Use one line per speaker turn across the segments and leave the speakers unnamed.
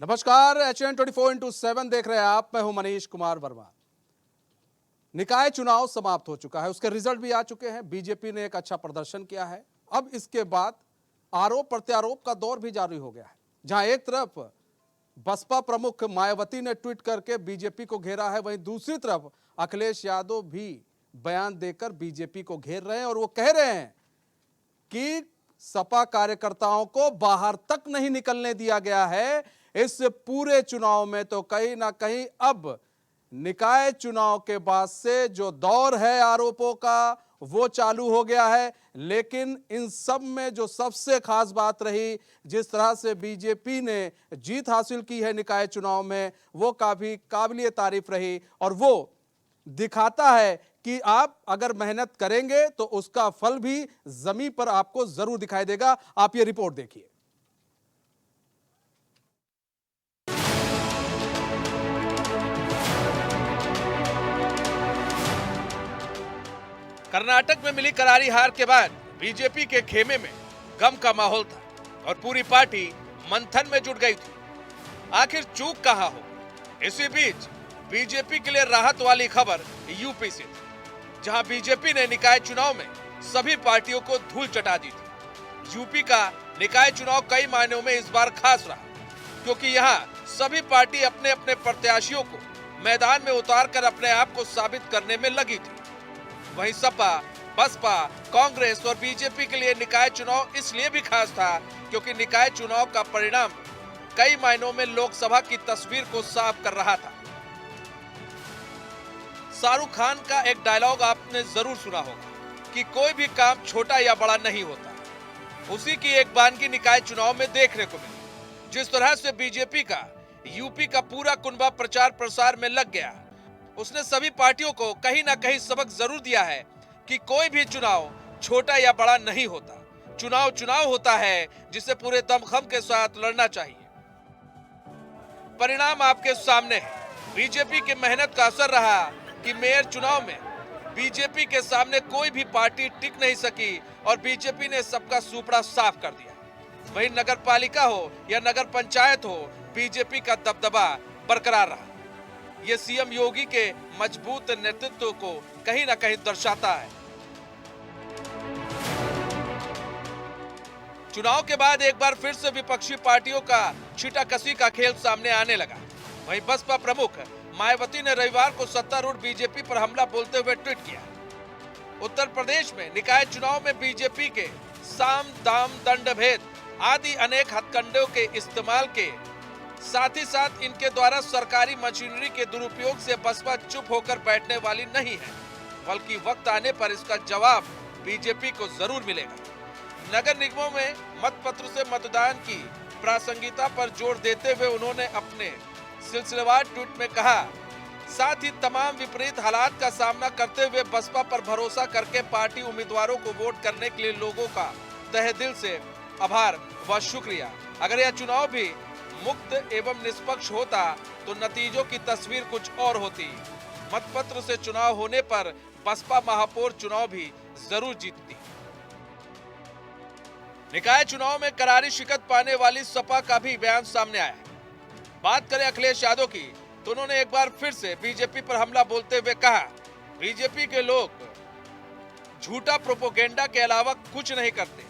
नमस्कार, HN24x7 देख रहे हैं आप। मैं हूं मनीष कुमार वर्मा। निकाय चुनाव समाप्त हो चुका है, उसके रिजल्ट भी आ चुके हैं। बीजेपी ने एक अच्छा प्रदर्शन किया है। अब इसके बाद आरोप प्रत्यारोप का दौर भी जारी हो गया है, जहां एक तरफ बसपा प्रमुख मायावती ने ट्वीट करके बीजेपी को घेरा है, वहीं दूसरी तरफ अखिलेश यादव भी बयान देकर बीजेपी को घेर रहे हैं और वो कह रहे हैं कि सपा कार्यकर्ताओं को बाहर तक नहीं निकलने दिया गया है। इस पूरे चुनाव में तो कहीं ना कहीं अब निकाय चुनाव के बाद से जो दौर है आरोपों का वो चालू हो गया है। लेकिन इन सब में जो सबसे खास बात रही, जिस तरह से बीजेपी ने जीत हासिल की है निकाय चुनाव में, वो काफी काबिलियत तारीफ रही और वो दिखाता है कि आप अगर मेहनत करेंगे तो उसका फल भी जमीन पर आपको जरूर दिखाई देगा। आप ये रिपोर्ट देखिए।
कर्नाटक में मिली करारी हार के बाद बीजेपी के खेमे में गम का माहौल था और पूरी पार्टी मंथन में जुट गई थी। आखिर चूक कहां हो? इसी बीच बीजेपी के लिए राहत वाली खबर यूपी से थी, जहां बीजेपी ने निकाय चुनाव में सभी पार्टियों को धूल चटा दी थी। यूपी का निकाय चुनाव कई मायनों में इस बार खास रहा, क्योंकि यहां सभी पार्टी अपने अपने प्रत्याशियों को मैदान में उतारकर अपने आप को साबित करने में लगी थी। वहीं सपा, बसपा, कांग्रेस और बीजेपी के लिए निकाय चुनाव इसलिए भी खास था क्योंकि निकाय चुनाव का परिणाम कई मायनों में लोकसभा की तस्वीर को साफ कर रहा था। शाहरुख खान का एक डायलॉग आपने जरूर सुना होगा कि कोई भी काम छोटा या बड़ा नहीं होता। उसी की एक बानगी निकाय चुनाव में देखने को मिली। जिस तरह से बीजेपी का यूपी का पूरा कुनबा प्रचार प्रसार में लग गया, उसने सभी पार्टियों को कहीं ना कहीं सबक जरूर दिया है कि कोई भी चुनाव छोटा या बड़ा नहीं होता। चुनाव चुनाव होता है जिसे पूरे दमखम के साथ लड़ना चाहिए। परिणाम आपके सामने है। बीजेपी की मेहनत का असर रहा कि मेयर चुनाव में बीजेपी के सामने कोई भी पार्टी टिक नहीं सकी और बीजेपी ने सबका सुपड़ा साफ कर दिया। वहीं नगर पालिका हो या नगर पंचायत हो, बीजेपी का दबदबा बरकरार रहा। ये सीएम योगी के मजबूत नेतृत्व को कहीं ना कहीं दर्शाता है। चुनाव के बाद एक बार फिर से विपक्षी पार्टियों का छींटाकशी का खेल सामने आने लगा। वहीं बसपा प्रमुख मायावती ने रविवार को सत्तारूढ़ बीजेपी पर हमला बोलते हुए ट्वीट किया। उत्तर प्रदेश में निकाय चुनाव में बीजेपी के साम दाम दंड भेद आदि अनेक हथकंडों के इस्तेमाल के साथ ही साथ इनके द्वारा सरकारी मशीनरी के दुरुपयोग से बसपा चुप होकर बैठने वाली नहीं है, बल्कि वक्त आने पर इसका जवाब बीजेपी को जरूर मिलेगा। नगर निगमों में मतपत्र से मतदान की प्रासंगिकता पर जोर देते हुए उन्होंने अपने सिलसिलेवार ट्वीट में कहा, साथ ही तमाम विपरीत हालात का सामना करते हुए बसपा पर भरोसा करके पार्टी उम्मीदवारों को वोट करने के लिए लोगों का तहे दिल से आभार व शुक्रिया। अगर यह चुनाव भी मुक्त एवं निष्पक्ष होता तो नतीजों की तस्वीर कुछ और होती। मतपत्र से चुनाव होने पर बसपा महापौर चुनाव भी जरूर जीतती। निकाय चुनाव में करारी शिकस्त पाने वाली सपा का भी बयान सामने आया है। बात करें अखिलेश यादव की, तो उन्होंने एक बार फिर से बीजेपी पर हमला बोलते हुए कहा, बीजेपी के लोग झूठा प्रोपोगेंडा के अलावा कुछ नहीं करते।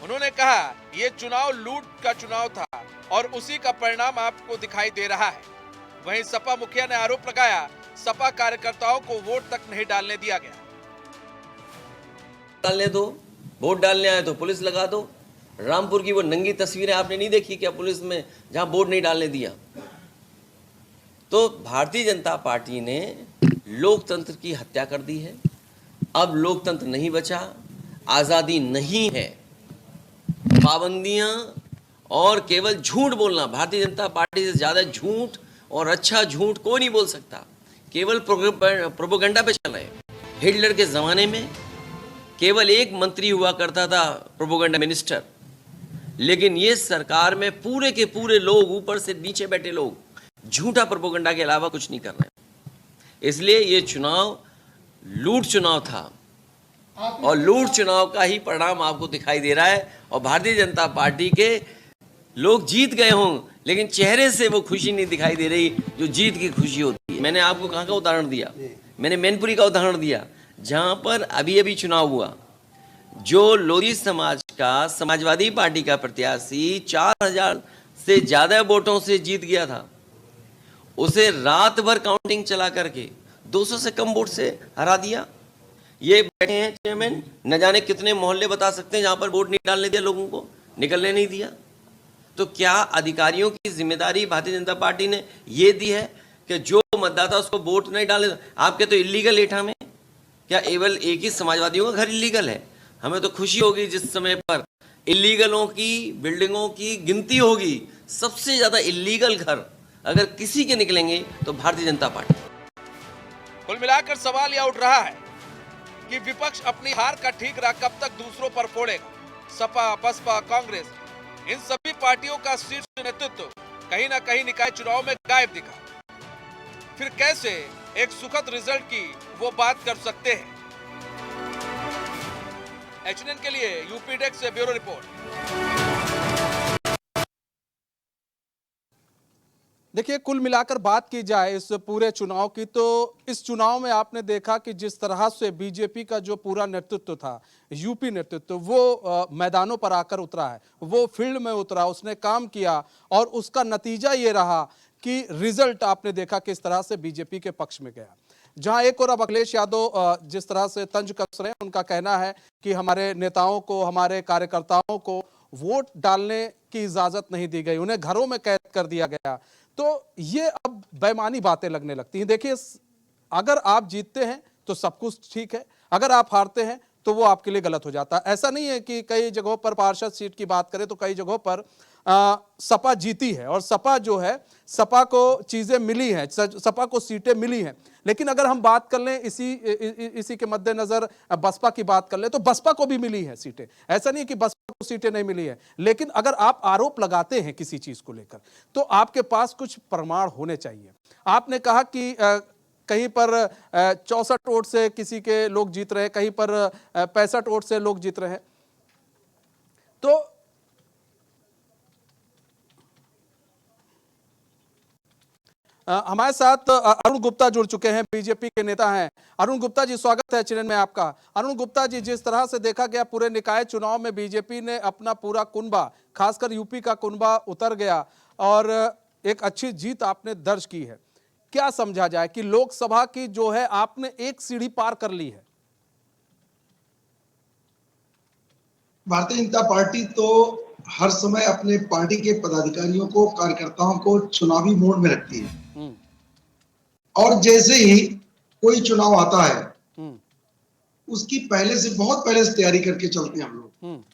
उन्होंने कहा, ये चुनाव लूट का चुनाव था और उसी का परिणाम आपको दिखाई दे रहा है। वहीं सपा मुखिया ने आरोप लगाया, सपा कार्यकर्ताओं को वोट तक नहीं डालने दिया गया।
डालने दो, वोट डालने आए तो पुलिस लगा दो। रामपुर की वो नंगी तस्वीरें आपने नहीं देखी क्या, पुलिस में जहां वोट नहीं डालने दिया? तो भारतीय जनता पार्टी ने लोकतंत्र की हत्या कर दी है। अब लोकतंत्र नहीं बचा, आजादी नहीं है। पाबंदियां और केवल झूठ बोलना, भारतीय जनता पार्टी से ज्यादा झूठ और अच्छा झूठ कोई नहीं बोल सकता। केवल प्रोपोगंडा पे चल रहे। हिटलर के जमाने में केवल एक मंत्री हुआ करता था, प्रोपोगंडा मिनिस्टर, लेकिन ये सरकार में पूरे के पूरे लोग, ऊपर से नीचे बैठे लोग, झूठा प्रोपोगंडा के अलावा कुछ नहीं कर रहे। इसलिए ये चुनाव लूट चुनाव था और लूट चुनाव का ही परिणाम आपको दिखाई दे रहा है। और भारतीय जनता पार्टी के लोग जीत गए हों, लेकिन चेहरे से वो खुशी नहीं दिखाई दे रही जो जीत की खुशी होती है। मैंने आपको कहाँ का उदाहरण दिया, मैंने मैनपुरी का उदाहरण दिया, जहाँ पर अभी अभी चुनाव हुआ, जो लोधी समाज का समाजवादी पार्टी का प्रत्याशी 4000 से ज्यादा वोटों से जीत गया था, उसे रात भर काउंटिंग चला करके 200 से कम वोट से हरा दिया। ये बैठे हैं चेयरमैन, न जाने कितने मोहल्ले बता सकते हैं जहां पर वोट नहीं डालने दिया, लोगों को निकलने नहीं दिया। तो क्या अधिकारियों की जिम्मेदारी भारतीय जनता पार्टी ने ये दी है कि जो मतदाता उसको वोट नहीं डाले? आपके तो इलीगल एठा में क्या केवल एक ही समाजवादियों का घर इलीगल है? हमें तो खुशी होगी जिस समय पर इलीगलों की बिल्डिंगों की गिनती होगी, सबसे ज्यादा इलीगल घर अगर किसी के निकलेंगे तो भारतीय जनता पार्टी।
कुल मिलाकर सवाल यह उठ रहा है कि विपक्ष अपनी हार का ठीकरा कब तक दूसरों पर फोड़ेगा। सपा, बसपा, कांग्रेस, इन सभी पार्टियों का शीर्ष नेतृत्व कहीं ना कहीं निकाय चुनाव में गायब दिखा। फिर कैसे एक सुखद रिजल्ट की वो बात कर सकते हैं? एचएनएन के लिए यूपी डेस्क से ब्यूरो रिपोर्ट।
देखिए, कुल मिलाकर बात की जाए इस पूरे चुनाव की, तो इस चुनाव में आपने देखा कि जिस तरह से बीजेपी का जो पूरा नेतृत्व था, यूपी नेतृत्व, वो मैदानों पर आकर उतरा है, वो फील्ड में उतरा, उसने काम किया और उसका नतीजा ये रहा कि रिजल्ट आपने देखा किस तरह से बीजेपी के पक्ष में गया। जहां एक और अब अखिलेश यादव जिस तरह से तंज कस रहे हैं, उनका कहना है कि हमारे नेताओं को, हमारे कार्यकर्ताओं को वोट डालने की इजाजत नहीं दी गई, उन्हें घरों में कैद कर दिया गया। तो ये अब बेमानी बातें लगने लगती हैं। देखिए, अगर आप जीतते हैं तो सब कुछ ठीक है, अगर आप हारते हैं तो वो आपके लिए गलत हो जाता है। ऐसा नहीं है कि कई जगहों पर पार्षद सीट की बात करें तो कई जगहों पर सपा जीती है और सपा जो है, सपा को चीजें मिली हैं, सपा को सीटें मिली हैं। लेकिन अगर हम बात कर लें इसी के मद्देनजर बसपा की बात कर लें तो बसपा को भी मिली है सीटें। ऐसा नहीं है कि बसपा को सीटें नहीं मिली है, लेकिन अगर आप आरोप लगाते हैं किसी चीज को लेकर तो आपके पास कुछ प्रमाण होने चाहिए। आपने कहा कि कहीं पर 64 वोट से किसी के लोग जीत रहे हैं, कहीं पर 65 वोट से लोग जीत रहे हैं। तो हमारे साथ अरुण गुप्ता जुड़ चुके हैं, बीजेपी के नेता हैं। अरुण गुप्ता जी, स्वागत है चैनल में आपका। अरुण गुप्ता जी, जिस तरह से देखा गया पूरे निकाय चुनाव में बीजेपी ने अपना पूरा कुनबा, खासकर यूपी का कुनबा उतर गया और एक अच्छी जीत आपने दर्ज की है। क्या समझा जाए कि लोकसभा की जो है आपने एक सीढ़ी पार कर ली है?
भारतीय जनता पार्टी तो हर समय अपने पार्टी के पदाधिकारियों को, कार्यकर्ताओं को चुनावी मोड में रखती है और जैसे ही कोई चुनाव आता है उसकी पहले से, बहुत पहले से तैयारी करके चलते हैं हम लोग।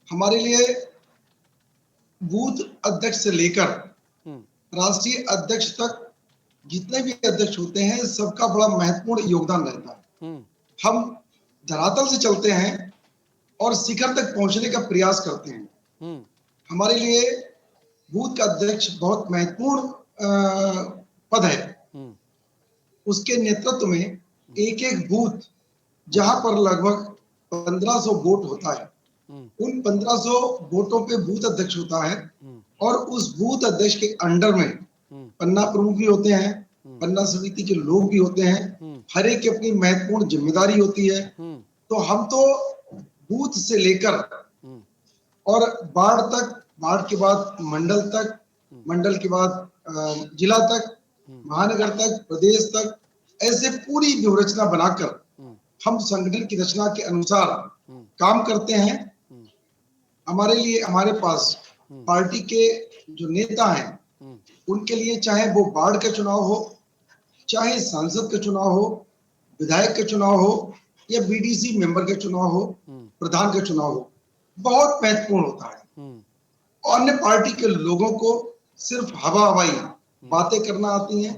हमारे लिए बूथ अध्यक्ष से लेकर राष्ट्रीय अध्यक्ष तक जितने भी अध्यक्ष होते हैं सबका बड़ा महत्वपूर्ण योगदान रहता है। हम धरातल से चलते हैं और शिखर तक पहुंचने का प्रयास करते हैं। हमारे लिए बूथ का अध्यक्ष बहुत महत्वपूर्ण पद है। उसके नेतृत्व में एक एक बूथ, जहां पर लगभग 1500 वोट होता है, उन 1500 वोटों पे बूथ अध्यक्ष होता है और उस बूथ अध्यक्ष के अंडर में पन्ना प्रमुख भी होते हैं, पन्ना समिति के लोग भी होते हैं, हर एक की अपनी महत्वपूर्ण जिम्मेदारी होती है। तो हम तो बूथ से लेकर और वार्ड तक, वार्ड के बाद मंडल तक, मंडल के बाद जिला तक, महानगर तक, प्रदेश तक, ऐसे पूरी व्यूहरचना बनाकर हम संगठन की रचना के अनुसार काम करते हैं। हमारे लिए, हमारे पास पार्टी के जो नेता हैं उनके लिए, चाहे वो वार्ड का चुनाव हो, चाहे सांसद का चुनाव हो, विधायक का चुनाव हो या बीडीसी मेंबर का चुनाव हो, प्रधान का चुनाव हो, बहुत महत्वपूर्ण होता है। अन्य पार्टी के लोगों को सिर्फ हवा हवाई बातें करना आती हैं।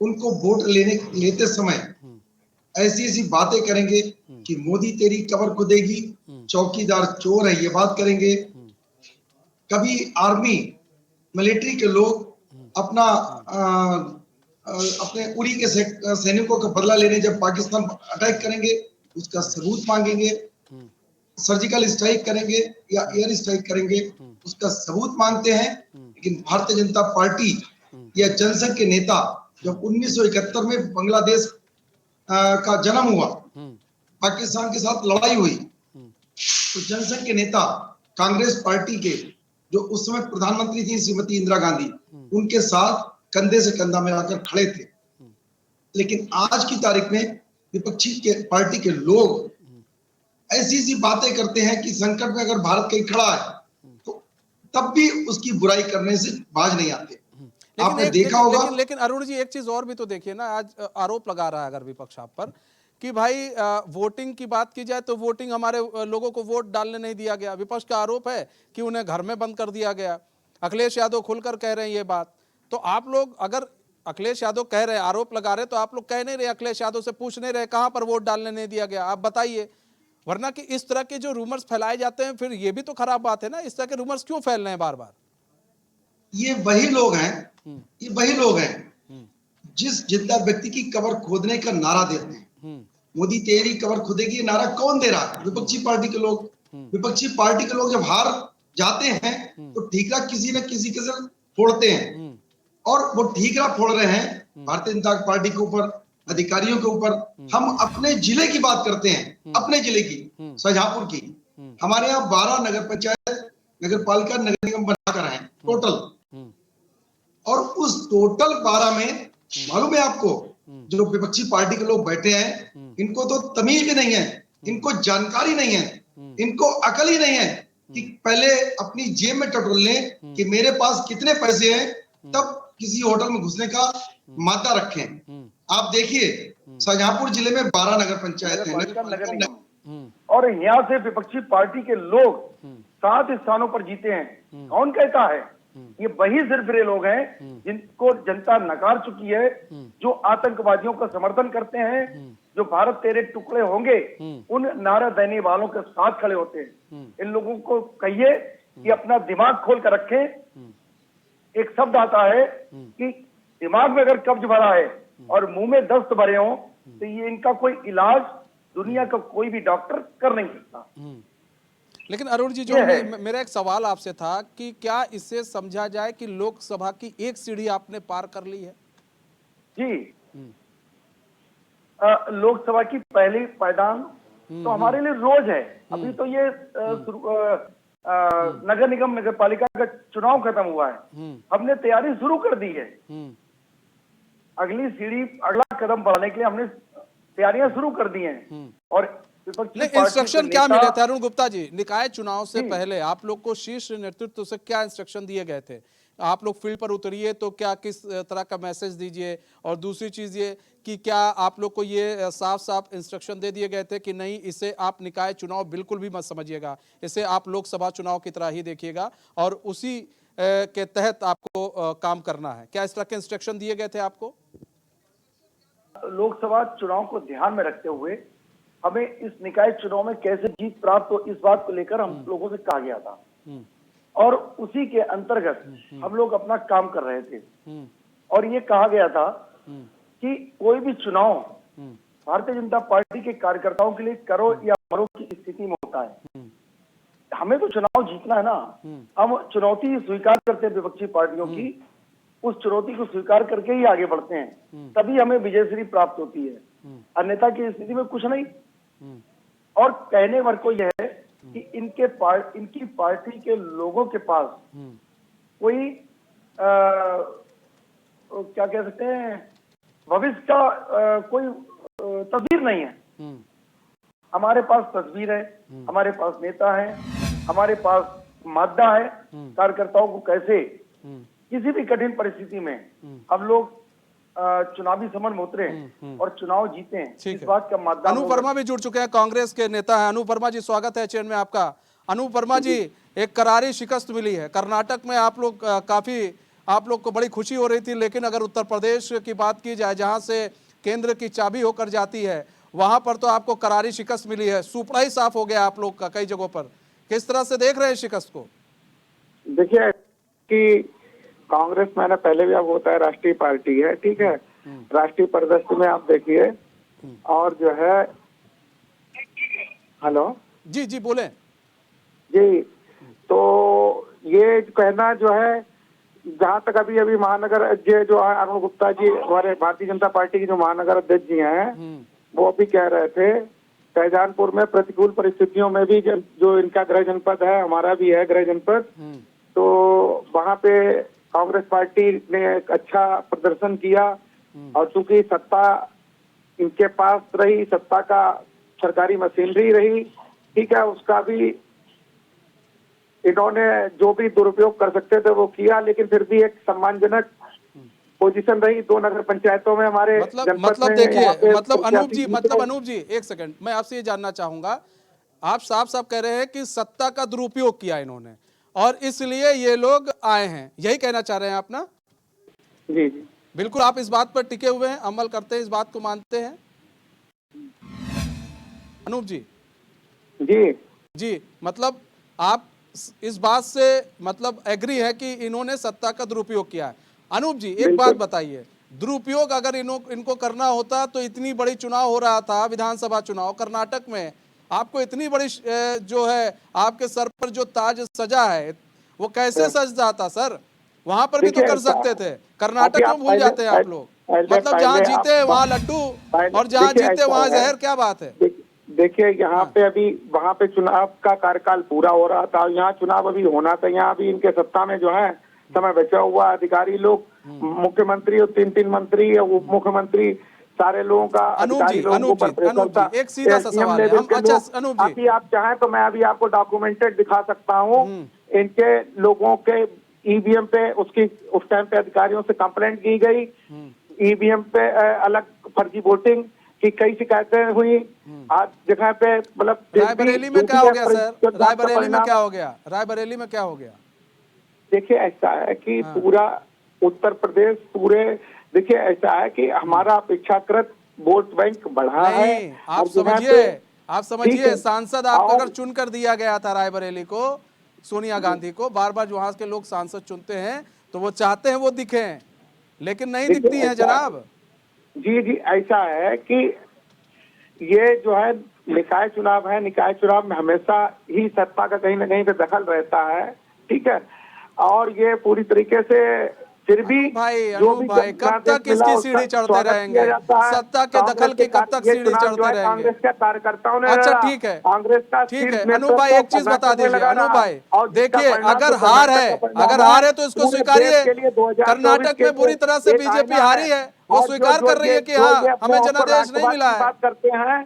उनको वोट लेते समय ऐसी ऐसी बातें करेंगे कि मोदी तेरी कब्र खुदेगी, चौकीदार चोर है, ये बात करेंगे। कभी आर्मी, मिलिट्री के लोग अपने उड़ी के सैनिकों का बदला लेने जब पाकिस्तान अटैक करेंगे उसका सबूत मांगेंगे, सर्जिकल स्ट्राइक करेंगे या एयर स्ट्राइक करेंगे उसका सबूत मांगते हैं। लेकिन भारतीय जनता पार्टी या जनसंघ के नेता जब 1971 में बांग्लादेश का जन्म हुआ, पाकिस्तान के साथ लड़ाई हुई, तो जनसंघ के नेता कांग्रेस पार्टी के जो उस समय प्रधानमंत्री थी श्रीमती इंदिरा गांधी, उनके साथ कंधे से कंधा मिलाकर खड़े थे। लेकिन आज की तारीख में विपक्षी के पार्टी के लोग ऐसी सी बातें करते हैं कि संकट में अगर भारत कहीं खड़ा है तो तब भी उसकी बुराई करने से बाज नहीं आते। आपने देखा होगा।
लेकिन अरुण जी एक चीज और भी तो देखिए ना, आज आरोप लगा रहा है अगर विपक्ष आप पर कि भाई वोटिंग की बात की जाए तो वोटिंग हमारे लोगों को वोट डालने नहीं दिया गया। विपक्ष का आरोप है कि उन्हें घर में बंद कर दिया गया। अखिलेश यादव खुलकर कह रहे हैं ये बात। तो आप लोग अगर अखिलेश यादव कह रहे हैं, आरोप लगा रहे, तो आप लोग कह नहीं रहे, अखिलेश यादव से पूछ नहीं रहे कहां पर वोट डालने नहीं दिया गया, आप बताइए। वरना कि इस तरह के जो रूमर्स फैलाए जाते हैं फिर ये भी तो खराब बात है ना। इस तरह के रूमर्स क्यों फैल रहे हैं बार बार?
ये वही लोग हैं जिस जिंदा व्यक्ति की कब्र खोदने का नारा देते हैं। मोदी तेरी कब्र खुदेगी, ये नारा कौन दे रहा है? विपक्षी पार्टी के लोग। विपक्षी पार्टी के लोग जब हार जाते हैं तो ठीकरा किसी न किसी के सर फोड़ते हैं, और वो ठीकरा फोड़ रहे हैं भारतीय जनता पार्टी के ऊपर, अधिकारियों के ऊपर। हम अपने जिले की बात करते हैं, अपने जिले की, शाहजहांपुर की। हमारे यहाँ 12 नगर पंचायत, नगर पालिका, नगर निगम बनाकर हैं टोटल, और उस टोटल 12 में मालूम है आपको, जो विपक्षी पार्टी के लोग बैठे हैं, इनको तो तमीज भी नहीं है, इनको जानकारी नहीं है, इनको अकल ही नहीं है कि पहले अपनी जेब में टटोल लें कि मेरे पास कितने पैसे हैं, तब किसी होटल में घुसने का मादा रखें। आप देखिए शाहजहांपुर जिले में 12 नगर पंचायत है,
और यहाँ से विपक्षी पार्टी के लोग 7 स्थानों पर जीते हैं। कौन कहता है? ये वही सिरफिरे लोग हैं जिनको जनता नकार चुकी है, जो आतंकवादियों का समर्थन करते हैं, जो भारत तेरे टुकड़े होंगे उन नारा देने वालों के साथ खड़े होते हैं। इन लोगों को कहिए कि अपना दिमाग खोल कर रखें। एक शब्द आता है कि दिमाग में अगर कब्ज भरा है और मुंह में दस्त भरे हो तो ये इनका कोई इलाज दुनिया का कोई भी डॉक्टर कर नहीं सकता।
लेकिन अरुण जी, जो मेरा एक सवाल आपसे था कि क्या इससे समझा जाए कि लोकसभा की एक सीढ़ी आपने पार कर ली है?
जी, लोकसभा की पहली पायदान तो हमारे लिए रोज है। अभी तो ये नगर निगम, नगर पालिका का चुनाव खत्म हुआ है, हमने तैयारी शुरू कर दी है। अगली सीढ़ी, अगला कदम बढ़ाने के लिए हमने तैयारियां शुरू कर दी हैं। और
इंस्ट्रक्शन क्या मिले थे अरुण गुप्ता जी? निकाय चुनाव से पहले आप लोग को शीर्ष नेतृत्व से क्या इंस्ट्रक्शन दिए गए थे? आप लोग फील्ड पर उतरिए तो क्या किस तरह का मैसेज दीजिए? और दूसरी चीज ये कि क्या आप लोग को ये साफ साफ इंस्ट्रक्शन दे दिए गए थे कि नहीं, इसे आप निकाय चुनाव बिल्कुल भी मत समझिएगा, इसे आप लोकसभा चुनाव की तरह ही देखिएगा और उसी के तहत आपको काम करना है? क्या इस तरह के इंस्ट्रक्शन दिए गए थे आपको?
लोकसभा चुनाव को ध्यान में रखते हुए हमें इस निकाय चुनाव में कैसे जीत प्राप्त हो, इस बात को लेकर हम लोगों से कहा गया था, और उसी के अंतर्गत हम लोग अपना काम कर रहे थे। और ये कहा गया था कि कोई भी चुनाव भारतीय जनता पार्टी के कार्यकर्ताओं के लिए करो या मरो की स्थिति में होता है। हमें तो चुनाव जीतना है ना। हम चुनौती स्वीकार करते हैं विपक्षी पार्टियों की, उस चुनौती को स्वीकार करके ही आगे बढ़ते हैं, तभी हमें विजयश्री प्राप्त होती है। अन्यथा की स्थिति में कुछ नहीं। और कहने भर को यह है कि इनकी पार्टी के लोगों के पास कोई क्या कह सकते हैं, भविष्य का कोई तस्वीर नहीं है। हमारे पास तस्वीर है, हमारे पास नेता है, हमारे पास मादा है कार्यकर्ताओं को कैसे किसी भी कठिन परिस्थिति में हम लोग चुनावी समर में उतरे और चुनाव जीते हैं, इस बात का मादा।
अनूप वर्मा भी जुड़ चुके हैं, कांग्रेस के नेता हैं। अनूप वर्मा जी, स्वागत है चैन में आपका। अनूप वर्मा जी, एक करारी शिकस्त मिली है कर्नाटक में। आप लोग को बड़ी खुशी हो रही थी, लेकिन अगर उत्तर प्रदेश की बात की जाए, जहां से केंद्र की चाबी होकर जाती है, वहां पर तो आपको करारी शिकस्त मिली है। सुपड़ा ही साफ हो गया आप लोग का कई जगहों पर। किस तरह से देख रहे हैं शिकस्त को?
देखिए कि कांग्रेस, मैंने पहले भी आपको बताया, राष्ट्रीय पार्टी है, ठीक है। राष्ट्रीय परिदृश्य में आप देखिए, और जो है, हेलो
जी बोले
जी, तो ये कहना जो है जहाँ तक अभी अभी महानगर अध्यक्ष जो है अरुण गुप्ता जी, हमारे भारतीय जनता पार्टी के जो महानगर अध्यक्ष जी हैं, वो अभी कह रहे थे शाहजहानपुर में प्रतिकूल परिस्थितियों में भी जो इनका गृह जनपद है, हमारा भी है गृह जनपद, तो वहाँ पे कांग्रेस पार्टी ने एक अच्छा प्रदर्शन किया। और चूंकि सत्ता इनके पास रही, सत्ता का सरकारी मशीनरी रही, ठीक है, उसका भी इन्होंने जो भी दुरुपयोग कर सकते थे वो किया, लेकिन फिर भी एक सम्मानजनक पोजीशन रही 2 नगर पंचायतों में हमारे
मतलब देखिए, मतलब अनूप जी एक सेकंड, मैं आपसे ये जानना चाहूंगा, आप साफ साफ कह रहे हैं कि सत्ता का दुरुपयोग किया इन्होंने और इसलिए ये लोग आए हैं, यही कहना चाह रहे हैं आप ना?
जी जी
बिल्कुल, आप इस बात पर टिके हुए हैं, अमल करते हैं, इस बात को मानते हैं अनूप जी?
जी
मतलब आप इस बात से मतलब एग्री है कि इन्होंने सत्ता का दुरुपयोग किया है। अनूप जी एक बात बताइए, दुरुपयोग अगर इनको करना होता तो इतनी बड़ी चुनाव हो रहा था, विधानसभा चुनाव कर्नाटक में, आपको इतनी बड़ी जो है आपके सर पर जो ताज सजा है वो कैसे सज जाता सर? वहां पर भी तो कर सकते थे, कर्नाटक में भूल जाते हैं आप लोग। मतलब जहां जीते वहां लड्डू और जहां जीते वहां जहर, क्या बात है?
देखिए यहाँ पे अभी वहाँ पे चुनाव का कार्यकाल पूरा हो रहा था, यहाँ चुनाव अभी होना था, यहाँ अभी इनके सत्ता में जो है समय बचा हुआ, अधिकारी लोग, मुख्यमंत्री और 3-3 मंत्री, उप मुख्यमंत्री, सारे लोगों का
अनूप जी एक सीधा सा सवाल है, अच्छा अनूप जी,
अभी आप चाहें तो मैं अभी आपको डॉक्यूमेंटेड दिखा सकता हूँ, इनके लोगों के ईवीएम पे उसकी उस टाइम पे अधिकारियों से कंप्लेंट की गई, ईवीएम पे अलग फर्जी वोटिंग की कई शिकायतें हुई। आज जगह पे मतलब
रायबरेली में क्या हो गया सर? रायबरेली में क्या हो गया? रायबरेली में क्या हो गया?
देखिए ऐसा है कि पूरा उत्तर प्रदेश पूरे, देखिए ऐसा है कि हमारा अपेक्षाकृत वोट बैंक बढ़ा है।
आप समझिए सांसद आपको अगर चुनकर दिया गया था रायबरेली को, सोनिया गांधी को, बार बार वहां के लोग सांसद चुनते हैं तो वो चाहते हैं वो दिखे, लेकिन नहीं दिखती है जनाब।
जी ऐसा है कि ये जो है निकाय चुनाव है, निकाय चुनाव में हमेशा ही सत्ता का कहीं ना कहीं पे दखल रहता है, ठीक है, और ये पूरी तरीके से फिर भी
अनूप भाई कब तक इसकी सीढ़ी चढ़ते रहेंगे? सत्ता के दखल की कब तक सीढ़ी चढ़ते रहेंगे?
कांग्रेस के कार्यकर्ताओं ने,
अच्छा ठीक है,
कांग्रेस का
ठीक है अनूप भाई एक चीज बता दीजिए अनूप भाई, देखिए अगर हार है तो इसको स्वीकारिए, कर्नाटक में बुरी तरह से बीजेपी हारी है, वो स्वीकार कर रही है कि हाँ हमें जनादेश नहीं मिला है।
बात करते हैं,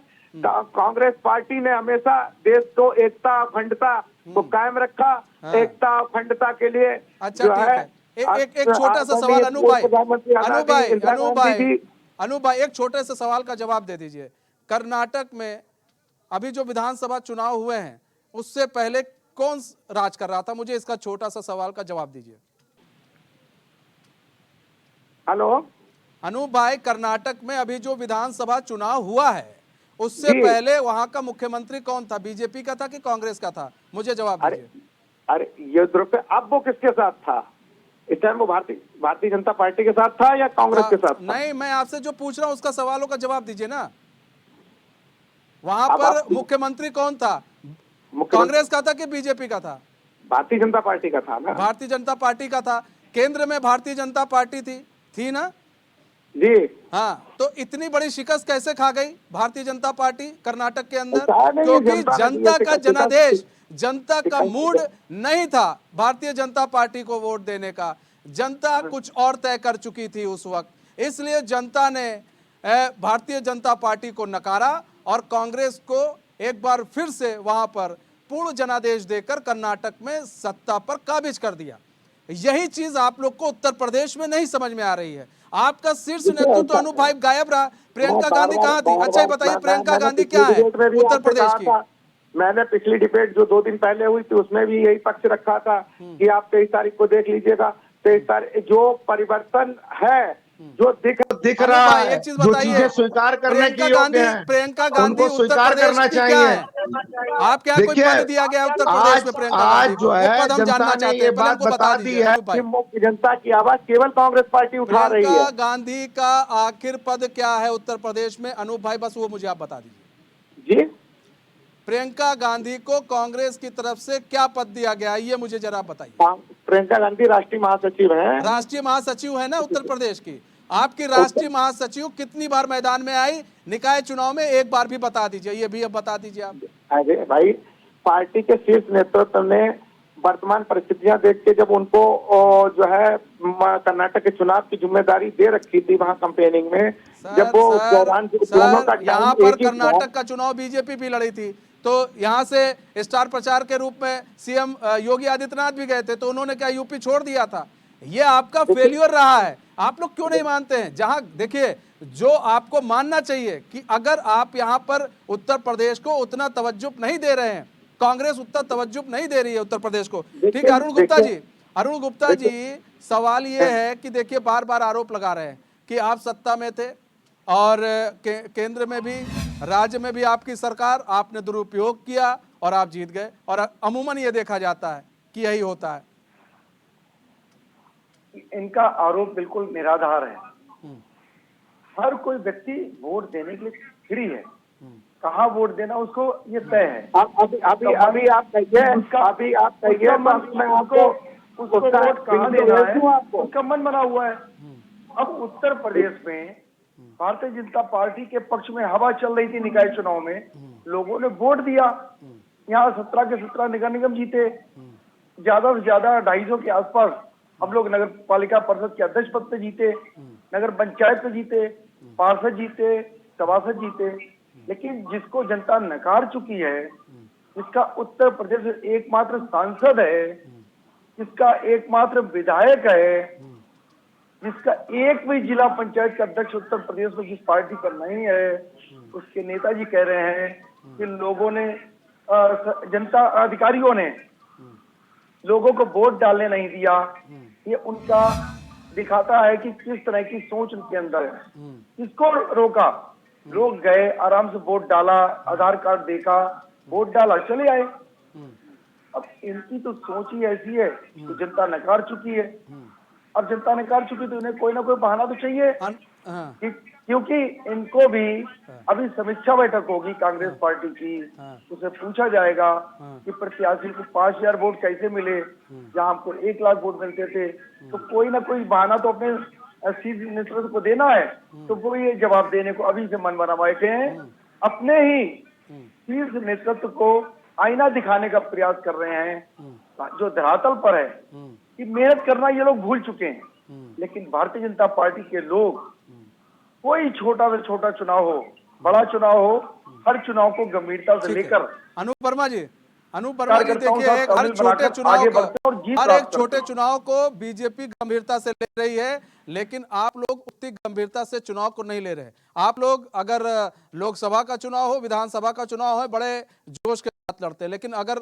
कांग्रेस पार्टी ने हमेशा देश को एकता अखंडता को कायम रखा, एकता अखंडता के लिए।
अच्छा ठीक है, एक छोटा सा सवाल अनूप भाई एक छोटे से सवाल का जवाब दे दीजिए। कर्नाटक में अभी जो विधानसभा चुनाव हुए हैं उससे पहले कौन राज कर रहा था? मुझे इसका छोटा सा सवाल का जवाब दीजिए।
हेलो
अनूप भाई, कर्नाटक में अभी जो विधानसभा चुनाव हुआ है उससे पहले वहां का मुख्यमंत्री कौन था? बीजेपी का था कि कांग्रेस का था? मुझे जवाब दीजिए।
अरे ये द्रव्य अब वो किसके साथ था इस टाइम? वो भारतीय जनता पार्टी के साथ था या कांग्रेस के साथ था?
नहीं, मैं आपसे जो पूछ रहा हूं उसका सवालों का जवाब दीजिए ना। वहां पर मुख्यमंत्री कौन था? कांग्रेस का था कि बीजेपी का था?
भारतीय जनता पार्टी का था ना।
भारतीय जनता पार्टी का था। केंद्र में भारतीय जनता पार्टी थी ना
जी।
हाँ, तो इतनी बड़ी शिकस्त कैसे खा गई भारतीय जनता पार्टी कर्नाटक के अंदर? क्योंकि जनता का जनादेश, जनता का मूड नहीं था भारतीय जनता पार्टी को वोट देने का। जनता कुछ और तय कर चुकी थी उस वक्त, इसलिए जनता ने भारतीय जनता पार्टी को नकारा और कांग्रेस को एक बार फिर से वहां पर पूर्ण जनादेश देकर कर्नाटक में सत्ता पर काबिज कर दिया। यही चीज आप लोग को उत्तर प्रदेश में नहीं समझ में आ रही है। आपका शीर्ष नेतृत्व तो अनूप भाई गायब रहा। प्रियंका गांधी कहाँ थी? अच्छा ये बताइए, प्रियंका गांधी क्या है उत्तर प्रदेश की?
मैंने पिछली डिबेट जो 2 दिन पहले हुई थी उसमें भी यही पक्ष रखा था कि आप 23 तारीख को देख लीजिएगा, 23 तारीख जो परिवर्तन है जो दिख रहा है,
एक चीज बताइए,
स्वीकार करने की
प्रियंका गांधी उत्तर प्रदेश की क्या है? आप क्या कोई पद दिया गया उत्तर प्रदेश में प्रियंका गांधी को? एक पद हम जानना चाहते हैं, हमको बता दीजिए।
मुख्य जनता की आवाज केवल कांग्रेस पार्टी उठा रही है।
प्रियंका गांधी का आखिर पद क्या है उत्तर प्रदेश में? अनूप भाई बस वो मुझे आप बता दीजिए
जी।
प्रियंका गांधी को कांग्रेस की तरफ से क्या पद दिया गया, ये मुझे जरा बताइए।
प्रियंका गांधी राष्ट्रीय महासचिव हैं।
राष्ट्रीय महासचिव है ना उत्तर प्रदेश की। आपकी राष्ट्रीय महासचिव कितनी बार मैदान में आई निकाय चुनाव में, एक बार भी बता दीजिए, ये भी अब बता दीजिए आप।
अरे भाई, पार्टी के शीर्ष नेतृत्व ने वर्तमान परिस्थितियां देख के जब उनको जो है कर्नाटक के चुनाव की जिम्मेदारी दे रखी थी वहां कैंपेनिंग में, जब वो दौरान दोनों का
यहाँ पर कर्नाटक का चुनाव बीजेपी भी लड़ी थी, तो यहाँ से स्टार प्रचार के रूप में सीएम योगी आदित्यनाथ भी गए थे, तो उन्होंने क्या यूपी छोड़ दिया था? ये आपका फेल्यूर रहा है। आप लोग क्यों नहीं मानते हैं? जहां देखिए, जो आपको मानना चाहिए कि अगर आप यहाँ पर उत्तर प्रदेश को उतना तवज्जो नहीं दे रहे हैं, कांग्रेस उतना तवज्जो नहीं दे रही है उत्तर प्रदेश को, ठीक है। अरुण गुप्ता जी, सवाल ये है कि देखिए, बार बार आरोप लगा रहे हैं कि आप सत्ता में थे और केंद्र में भी, राज्य में भी आपकी सरकार, आपने दुरुपयोग किया और आप जीत गए, और अमूमन ये देखा जाता है कि यही होता है।
इनका आरोप बिल्कुल निराधार है। हर कोई व्यक्ति वोट देने के लिए फ्री है, कहाँ वोट देना उसको ये तय है।
अभी आप कहिए, मैं आपको
उसको वोट कहाँ देना है उसका मन बना हुआ है। अब उत्तर प्रदेश में भारतीय जनता पार्टी के पक्ष में हवा चल रही थी निकाय चुनाव में, लोगों ने वोट दिया। यहाँ 17 के 17 नगर निगम जीते, ज्यादा से ज्यादा 250 के आसपास हम लोग नगर पालिका परिषद के अध्यक्ष पद पे जीते, नगर पंचायत पे जीते, पार्षद जीते, सभासद जीते। लेकिन जिसको जनता नकार चुकी है, जिसका उत्तर प्रदेश में एकमात्र सांसद है, जिसका एकमात्र विधायक है, जिसका एक भी जिला पंचायत का अध्यक्ष उत्तर प्रदेश में जिस पार्टी पर नहीं है, उसके नेताजी कह रहे हैं कि लोगों ने, जनता अधिकारियों ने लोगों को वोट डालने नहीं दिया। ये उनका दिखाता है कि किस तरह की सोच उनके अंदर है। किसको रोका? लोग गए, आराम से वोट डाला, आधार कार्ड देखा, वोट डाला, चले आए। अब इनकी तो सोच ही ऐसी है कि जनता नकार चुकी है। अब जनता नकार चुकी तो इन्हें कोई ना कोई बहाना तो चाहिए, क्योंकि इनको भी अभी समीक्षा बैठक होगी कांग्रेस पार्टी की, उसे पूछा जाएगा कि प्रत्याशी को 5000 वोट कैसे मिले जहां हमको 1 लाख वोट मिलते थे। तो कोई ना कोई बहाना तो अपने शीर्ष नेतृत्व को देना है, तो वो ये जवाब देने को अभी से मन बना बैठे हैं। अपने ही शीर्ष नेतृत्व को आईना दिखाने का प्रयास कर रहे हैं। जो धरातल पर है कि मेहनत करना ये लोग भूल चुके हैं। लेकिन भारतीय जनता पार्टी के लोग, कोई छोटा से छोटा चुनाव हो, बड़ा चुनाव हो, हर चुनाव को गंभीरता से लेकर।
अनूप वर्मा जी देखिए, हर एक छोटे चुनाव को बीजेपी गंभीरता से ले रही है, लेकिन आप लोग उतनी गंभीरता से चुनाव को नहीं ले रहे। आप लोग अगर लोकसभा का चुनाव हो, विधानसभा का चुनाव हो, बड़े जोश के साथ लड़ते हैं, लेकिन अगर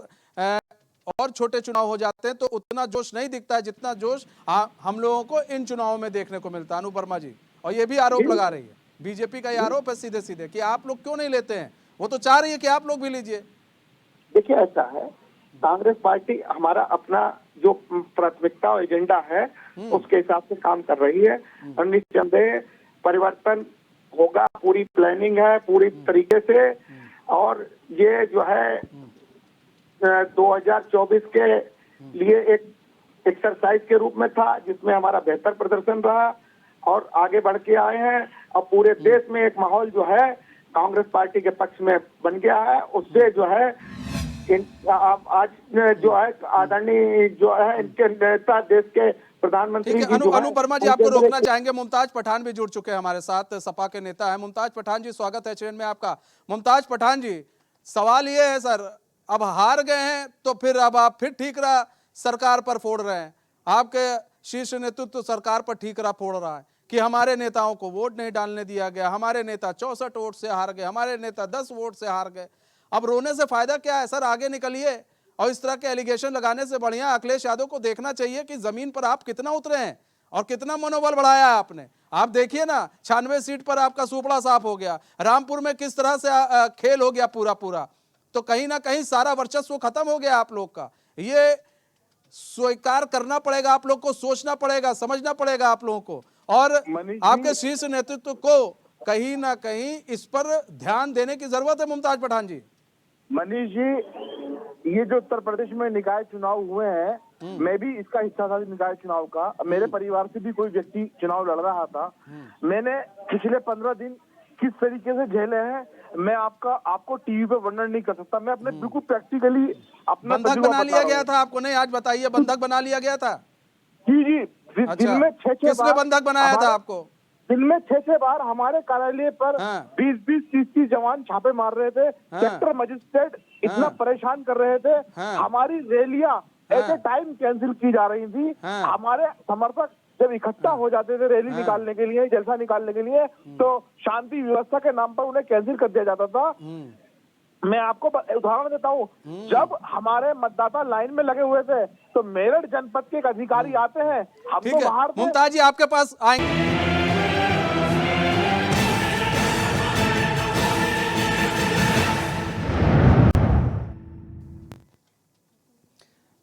और छोटे चुनाव हो जाते हैं तो उतना जोश नहीं दिखता है जितना जोश हम लोगों को इन चुनावों में देखने को मिलता है। अनूप वर्मा जी, और ये भी आरोप लगा रही है बीजेपी का, ये आरोप है सीधे सीधे कि आप लोग क्यों नहीं लेते हैं। वो तो चाह रही है कि आप लोग भी लीजिए।
देखिए, ऐसा है, कांग्रेस पार्टी हमारा अपना जो प्राथमिकता और एजेंडा है उसके हिसाब से काम कर रही है, और निस्संदेह परिवर्तन होगा। पूरी प्लानिंग है पूरी तरीके से, और ये जो है 2024 के लिए एक एक्सरसाइज के रूप में था, जिसमें हमारा बेहतर प्रदर्शन रहा और आगे बढ़ के आए हैं। अब पूरे देश में एक माहौल जो है कांग्रेस पार्टी के पक्ष में बन गया है। उससे जो है आज जो है आदरणीय जो है इनके नेता, देश के प्रधानमंत्री।
अनूप वर्मा जी, आपको रोकना चाहेंगे। मुमताज पठान भी जुड़ चुके हैं हमारे साथ, सपा के नेता है मुमताज पठान जी, स्वागत है चैनल में आपका। मुमताज पठान जी, सवाल ये है सर, अब हार गए हैं तो फिर अब आप फिर ठीकरा सरकार पर फोड़ रहे हैं। आपके शीर्ष नेतृत्व सरकार पर ठीकरा फोड़ रहा है कि हमारे नेताओं को वोट नहीं डालने दिया गया, हमारे नेता 64 वोट से हार गए, हमारे नेता 10 वोट से हार गए। अब रोने से फायदा क्या है सर? आगे निकलिए, और इस तरह के एलिगेशन लगाने से बढ़िया अखिलेश यादव को देखना चाहिए कि जमीन पर आप कितना उतरे हैं और कितना मनोबल बढ़ाया है आपने। आप देखिए ना, 96 सीट पर आपका सुपड़ा साफ हो गया, रामपुर में किस तरह से खेल हो गया पूरा। तो कहीं ना कहीं सारा वर्चस्व खत्म हो गया आप लोग का। ये स्वीकार करना पड़ेगा, आप लोग को सोचना पड़ेगा, समझना पड़ेगा आप लोगों को, और आपके शीर्ष नेतृत्व को कहीं ना कहीं इस पर ध्यान देने की जरूरत है। मुमताज पठान जी,
मनीष जी, ये जो उत्तर प्रदेश में निकाय चुनाव हुए हैं, मैं भी इसका हिस्सा था निकाय चुनाव का। मेरे परिवार से भी कोई व्यक्ति चुनाव लड़ रहा था। मैंने पिछले 15 दिन किस तरीके से झेले हैं, मैं आपको टीवी पे वर्णन नहीं कर सकता। मैं अपने बिल्कुल प्रैक्टिकली अपना
बंधक बना लिया गया था आपको? नहीं, आज बताइए, बंधक बना लिया गया था?
जी।
अच्छा,
दिन में 6-6
किसने बंधक बनाया था आपको?
दिन में 6-6 बार हमारे कार्यालय पर 20-20, 30-30 जवान छापे मार रहे थे। सेक्टर मजिस्ट्रेट इतना परेशान कर रहे थे। हमारी रैलियां ऐसे टाइम कैंसिल की जा रही थी। हमारे समर्थक जब इकट्ठा हो जाते थे रैली निकालने के लिए, जलसा निकालने के लिए, तो शांति व्यवस्था के नाम पर उन्हें कैंसिल कर दिया जाता था। मैं आपको उदाहरण देता हूँ, जब हमारे मतदाता लाइन में लगे हुए थे तो मेरठ जनपद के एक अधिकारी आते हैं, हम
ठीक
तो
है,
बाहर थे।
मुमताज जी आपके पास आएंगे।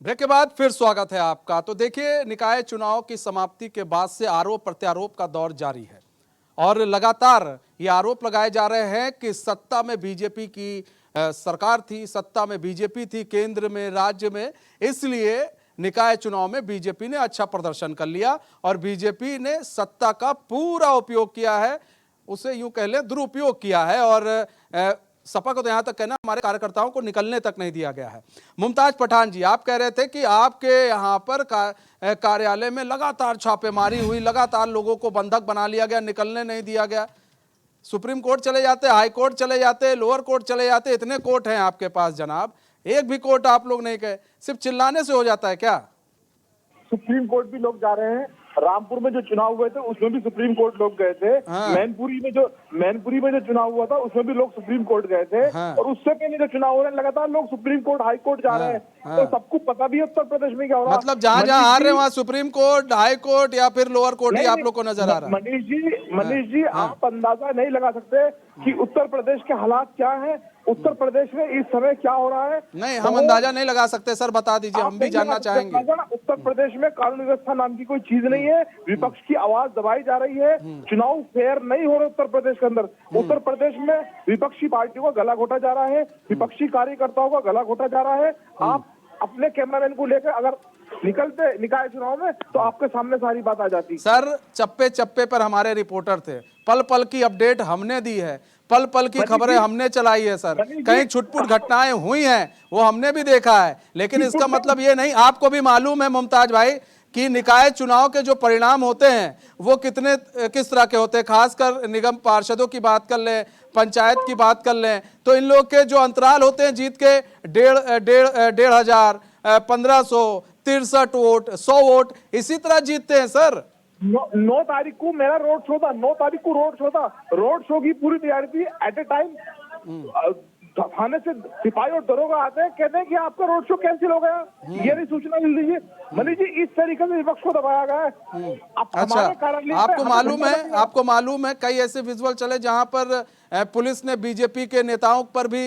ब्रेक के बाद फिर स्वागत है आपका। तो देखिए, निकाय चुनाव की समाप्ति के बाद से आरोप प्रत्यारोप का दौर जारी है और लगातार ये आरोप लगाए जा रहे हैं कि सत्ता में बीजेपी की सरकार थी, सत्ता में बीजेपी थी केंद्र में, राज्य में, इसलिए निकाय चुनाव में बीजेपी ने अच्छा प्रदर्शन कर लिया और बीजेपी ने सत्ता का पूरा उपयोग किया है, उसे यूं कह लें दुरुपयोग किया है। और सपा को तो यहां तक कहना, हमारे कार्यकर्ताओं को निकलने तक नहीं दिया गया है। मुमताज पठान जी, आप कह रहे थे कि आपके यहां पर कार्यालय में लगातार छापेमारी हुई, लगातार लोगों को बंधक बना लिया गया, निकलने नहीं दिया गया। सुप्रीम कोर्ट चले जाते, हाई कोर्ट चले जाते, लोअर कोर्ट चले जाते, इतने कोर्ट हैं आपके पास जनाब, एक भी कोर्ट आप लोग नहीं गए। सिर्फ चिल्लाने से हो जाता है क्या?
सुप्रीम कोर्ट भी लोग जा रहे हैं। रामपुर में जो चुनाव हुए थे उसमें भी सुप्रीम कोर्ट लोग गए थे। मैनपुरी में जो चुनाव हुआ था उसमें भी लोग सुप्रीम कोर्ट गए थे। और उससे पहले जो चुनाव हो रहे हैं लगातार लोग सुप्रीम कोर्ट, हाई कोर्ट जा रहे हैं। तो सबको पता भी है उत्तर प्रदेश में क्या हो रहा है।
मतलब जहां जहां आ रहे हैं वहां सुप्रीम कोर्ट, हाई कोर्ट या फिर लोअर कोर्ट ही आप लोग को नजर आ रहा है?
मनीष जी, आप अंदाजा नहीं लगा सकते कि उत्तर प्रदेश के हालात क्या हैं, उत्तर प्रदेश में इस समय क्या हो रहा है।
नहीं, हम अंदाजा नहीं लगा सकते सर, बता दीजिए, हम भी जानना चाहेंगे।
उत्तर प्रदेश में कानून व्यवस्था नाम की कोई चीज नहीं है। विपक्ष की आवाज दबाई जा रही है। चुनाव फेयर नहीं हो रहे उत्तर प्रदेश के अंदर। उत्तर प्रदेश में विपक्षी पार्टियों का गला घोटा जा रहा है, विपक्षी कार्यकर्ताओं का गला घोटा जा रहा है। आप अपने कैमरामैन को लेकर अगर निकलते निकाय चुनाव में तो आपके सामने सारी बात आ जाती।
सर, चप्पे चप्पे पर हमारे रिपोर्टर थे, पल पल की अपडेट हमने दी है, पल पल की खबरें हमने चलाई है सर। कहीं छुटपुट घटनाएं हुई हैं वो हमने भी देखा है, लेकिन इसका मतलब ये नहीं, आपको भी मालूम है मुमताज भाई कि निकाय चुनाव के जो परिणाम होते हैं वो किस तरह के होते हैं। खासकर निगम पार्षदों की बात कर लें, पंचायत की बात कर लें, तो इन लोग के जो अंतराल होते हैं जीत के 1,500, 1,500, 63 वोट, 100 वोट, इसी तरह जीतते हैं सर।
9 तारीख को मेरा रोड शो था। 9 तारीख को रोड शो की पूरी तैयारी थी। एट ए टाइम थाने से सिपाही और दरोगा आते हैं, कहते हैं कि आपका रोड शो कैंसिल हो गया, ये नहीं सूचना मिल रही है। मनीष जी, इस तरीके से विपक्ष को दबाया गया है।
अच्छा, आपको मालूम है कई ऐसे विजुअल चले जहां पर पुलिस ने बीजेपी के नेताओं पर भी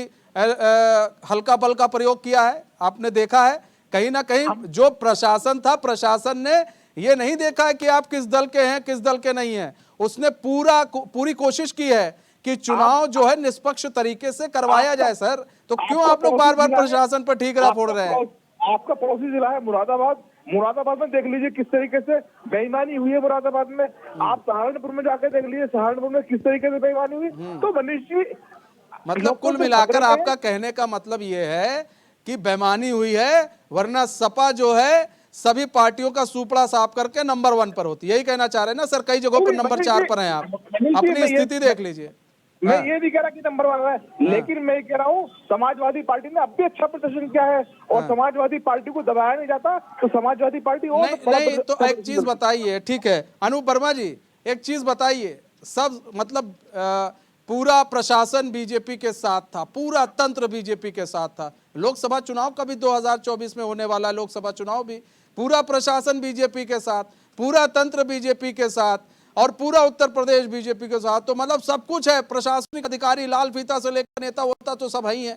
हल्का बल का प्रयोग किया है, आपने देखा है। कहीं ना कहीं जो प्रशासन था, प्रशासन ने ये नहीं देखा है कि आप किस दल के हैं, किस दल के नहीं हैं। उसने पूरी कोशिश की है कि चुनाव जो है निष्पक्ष तरीके से करवाया जाए सर। तो क्यों आप लोग बार बार प्रशासन पर ठीकरा फोड़ रहे हैं?
आपका पड़ोसी जिला है मुरादाबाद में देख लीजिए किस तरीके से बेईमानी हुई है मुरादाबाद में। आप सहारनपुर में जाकर देख लीजिए सहारनपुर में किस तरीके से बेईमानी हुई। तो मनीष जी,
मतलब कुल मिलाकर आपका कहने का मतलब ये है कि बेईमानी हुई है, वरना सपा जो है सभी पार्टियों का सुपड़ा साफ करके नंबर 1 पर होती है, यही कहना चाह रहे हैं ना सर? कई जगहों पर नंबर 4 पर हैं आप, अपनी स्थिति देख लीजिए।
मैं ये नहीं कह रहा कि नंबर 1 है, लेकिन मैं कह रहा हूँ समाजवादी पार्टी ने अब भी अच्छा प्रदर्शन किया है और समाजवादी पार्टी को दबाया नहीं जाता तो समाजवादी पार्टी और
नहीं। तो एक चीज बताइए, ठीक है अनूप वर्मा जी, एक चीज बताइए, सब मतलब पूरा प्रशासन बीजेपी के साथ था, पूरा तंत्र बीजेपी के साथ था। लोकसभा चुनाव का भी 2024 में होने वाला लोकसभा चुनाव भी पूरा प्रशासन बीजेपी के साथ, पूरा तंत्र बीजेपी के साथ और पूरा उत्तर प्रदेश बीजेपी के साथ। तो मतलब सब कुछ है, प्रशासनिक अधिकारी लाल फीता से लेकर नेता वोता तो सब ही है।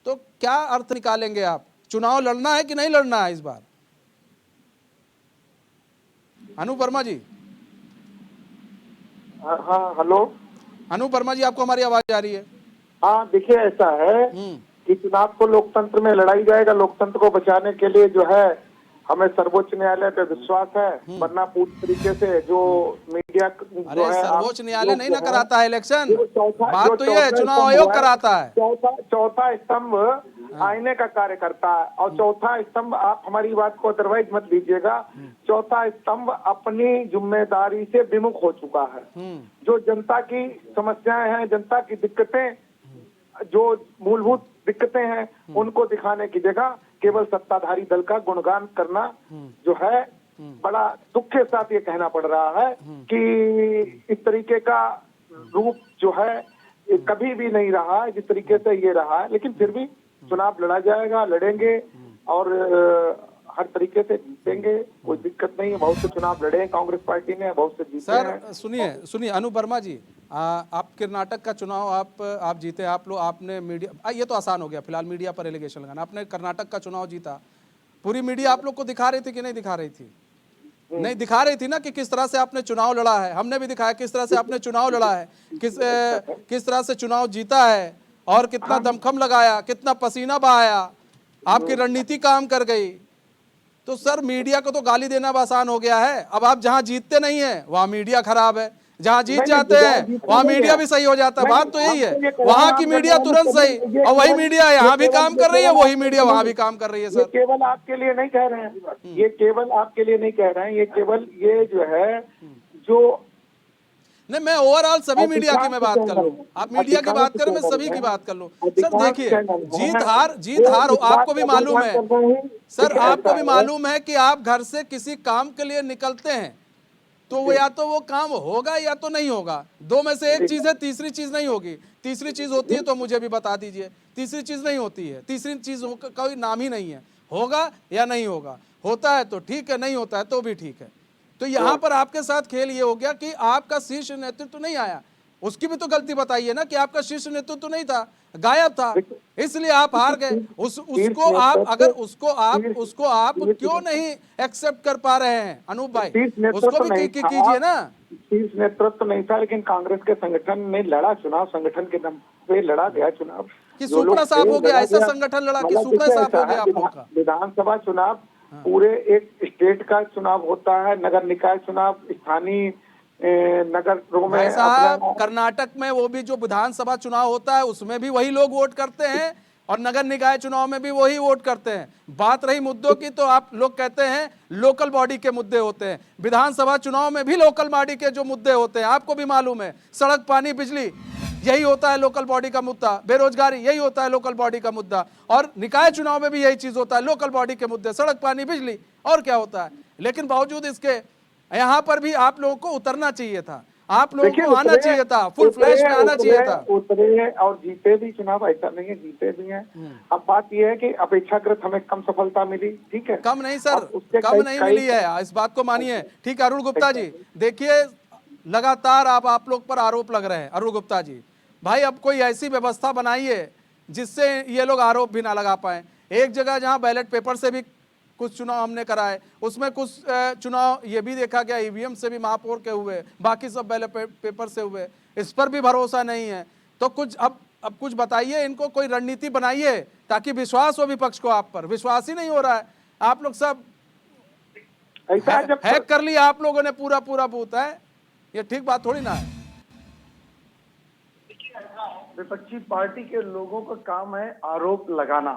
तो क्या अर्थ निकालेंगे आप? चुनाव लड़ना है कि नहीं लड़ना है इस बार? अनूप वर्मा जी।
हाँ, हेलो
अनूप वर्मा जी, आपको हमारी आवाज आ रही है?
हाँ, देखिए ऐसा है कि कि चुनाव को लोकतंत्र में लड़ाई जाएगा। लोकतंत्र को बचाने के लिए जो है हमें सर्वोच्च न्यायालय पे विश्वास है, वरना पूरी तरीके से जो मीडिया जो
अरे
है
सर्वोच्च न्यायालय
लोग
नहीं
जो
ना
है,
कराता है इलेक्शन,
जो चौथा
बात तो ये है चुनाव आयोग कराता है।
चौथा स्तंभ आईने का कार्य करता है, और चौथा स्तंभ, आप हमारी बात को अदरवाइज मत लीजिएगा, चौथा स्तंभ अपनी जिम्मेदारी से विमुख हो चुका है। जो जनता की समस्याएं हैं, जनता की दिक्कतें, जो मूलभूत दिक्कतें हैं, उनको दिखाने की जगह केवल सत्ताधारी दल का गुणगान करना जो है, बड़ा दुख के साथ ये कहना पड़ रहा है कि इस तरीके का रूप जो है ये कभी भी नहीं रहा है जिस तरीके से ये रहा है। लेकिन फिर भी चुनाव लड़ा जाएगा, लड़ेंगे और हर तरीके से जीतेंगे, कोई दिक्कत नहीं है। बहुत से चुनाव लड़े हैं कांग्रेस पार्टी ने, बहुत से जीते हैं।
सर सुनिए अनूप वर्मा जी, आप कर्नाटक का चुनाव आप जीते, आप लोग आपने मीडिया, ये तो आसान हो गया फिलहाल मीडिया पर एलिगेशन लगाना, आपने कर्नाटक का चुनाव जीता, पूरी मीडिया आप लोग को दिखा रही थी कि नहीं दिखा रही थी? नहीं दिखा रही थी ना कि किस तरह से आपने चुनाव लड़ा है, हमने भी दिखाया किस तरह से आपने चुनाव लड़ा है, किस तरह से चुनाव जीता है, और कितना दमखम लगाया, कितना पसीना बहाया, आपकी रणनीति काम कर गई। तो सर मीडिया को तो गाली देना आसान हो गया है, अब आप जहां जीतते नहीं है वहां मीडिया खराब है, जहां जीत जाते हैं वहां मीडिया भी सही हो जाता है। बात तो यही है, वहां की मीडिया तुरंत सही, और वही मीडिया यहाँ भी काम कर रही है, वही मीडिया वहां भी काम कर रही है।
ये
सर
केवल आपके लिए नहीं कह रहे हैं, ये केवल आपके लिए नहीं कह रहे हैं, ये केवल ये जो है जो
नहीं, मैं ओवरऑल सभी मीडिया की मैं बात कर लूं, आप मीडिया की बात करें, मैं सभी की बात कर लूं। सर देखिए जीत हार आपको भी मालूम है सर, आपको भी मालूम है कि आप घर से किसी काम के लिए निकलते हैं तो वो या तो वो काम होगा या तो नहीं होगा, दो में से एक चीज है, तीसरी चीज नहीं होगी। तीसरी चीज होती है तो मुझे भी बता दीजिए, तीसरी चीज नहीं होती है, तीसरी चीज का कोई नाम ही नहीं है, होगा या नहीं होगा, होता है तो ठीक है, नहीं होता है तो भी ठीक है। तो यहाँ पर आपके साथ खेल ये हो गया कि आपका शीर्ष नेतृत्व नहीं आया, उसकी भी तो गलती बताइए ना कि आपका शीर्ष नेतृत्व नहीं था, गायब था, इसलिए आप हार गए। उसको आप अगर उसको आप क्यों नहीं एक्सेप्ट कर पा रहे हैं अनूप भाई, उसको भी कीजिए ना।
शीर्ष नेतृत्व नहीं था, लेकिन कांग्रेस के संगठन ने लड़ा चुनाव, संगठन के दम पे लड़ा गया चुनाव
कि सूखना साफ हो गया, ऐसा संगठन लड़ा कि सूखना साफ हो गया आप लोगों का।
विधानसभा चुनाव पूरे एक स्टेट का चुनाव होता है, नगर निकाय चुनाव स्थानीय नगरों में।
साहब कर्नाटक में वो भी जो विधानसभा चुनाव होता है उसमें भी वही लोग वोट करते हैं और नगर निकाय चुनाव में भी वही वोट करते हैं। बात रही मुद्दों की तो आप लोग कहते हैं लोकल बॉडी के मुद्दे होते हैं, विधानसभा चुनाव में भी लोकल बॉडी के जो मुद्दे होते हैं आपको भी मालूम है, सड़क पानी बिजली यही होता है लोकल बॉडी का मुद्दा, बेरोजगारी यही होता है लोकल बॉडी का मुद्दा, और निकाय चुनाव में भी यही चीज होता है, लोकल बॉडी के मुद्दे, सड़क पानी बिजली, और क्या होता है। लेकिन बावजूद इसके यहाँ पर भी आप लोगों को उतरना चाहिए था, आप लोगों को आना चाहिए था, फुल फ्लैश में आना चाहिए था।
उतरे और जीते भी चुनाव, ऐसा नहीं है जीते भी हैं। अब बात यह है कि अपेक्षाकृत हमें कम सफलता मिली, ठीक है,
कम नहीं सर, कम नहीं मिली है, इस बात को मानिए, ठीक है। अरुण गुप्ता जी देखिए लगातार आप लोग पर आरोप लग रहे हैं, अरुण गुप्ता जी भाई अब कोई ऐसी व्यवस्था बनाइए जिससे ये लोग आरोप भी ना लगा पाए। एक जगह जहां बैलेट पेपर से भी कुछ चुनाव हमने कराए, उसमें कुछ चुनाव ये भी देखा गया ईवीएम से भी महापौर के हुए, बाकी सब बैलेट पेपर से हुए, इस पर भी भरोसा नहीं है। तो कुछ अब कुछ बताइए, इनको कोई रणनीति बनाइए ताकि विश्वास हो विपक्ष को आप पर, विश्वास ही नहीं हो रहा है। आप लोग सब हैक कर लिया आप लोगों ने पूरा बूथ है, ये ठीक बात थोड़ी ना है।
विपक्षी पार्टी के लोगों का काम है आरोप लगाना।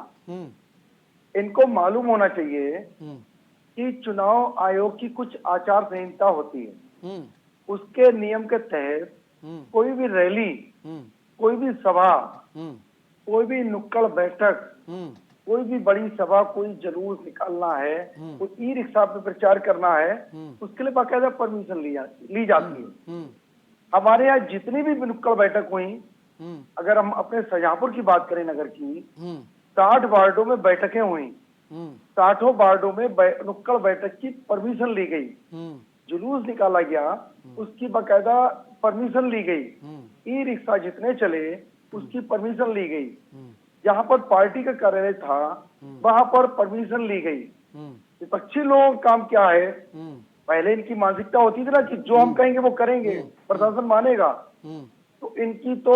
इनको मालूम होना चाहिए कि चुनाव आयोग की कुछ आचार संहिता होती है, उसके नियम के तहत कोई भी रैली, कोई भी सभा, कोई भी नुक्कड़ बैठक, कोई भी बड़ी सभा, कोई जुलूस निकालना है, कोई ई रिक्शा पे प्रचार करना है, उसके लिए बाकायदा परमिशन ली जाती है। हमारे यहाँ जितनी भी नुक्कड़ बैठक हुई, अगर हम अपने शाहजहांपुर की बात करें नगर की, 60 वार्डों में बैठकें हुई, 60 वार्डों में नुक्कड़ बैठक की परमिशन ली गई, जुलूस निकाला गया, उसकी बाकायदा परमिशन ली गई, ई रिक्शा जितने चले उसकी परमिशन ली गई, जहां पर पार्टी का कार्यालय था वहां पर परमिशन ली गई। विपक्षी लोगों का काम क्या है, पहले इनकी मानसिकता होती थी ना कि जो हम कहेंगे वो करेंगे, प्रशासन मानेगा, तो इनकी तो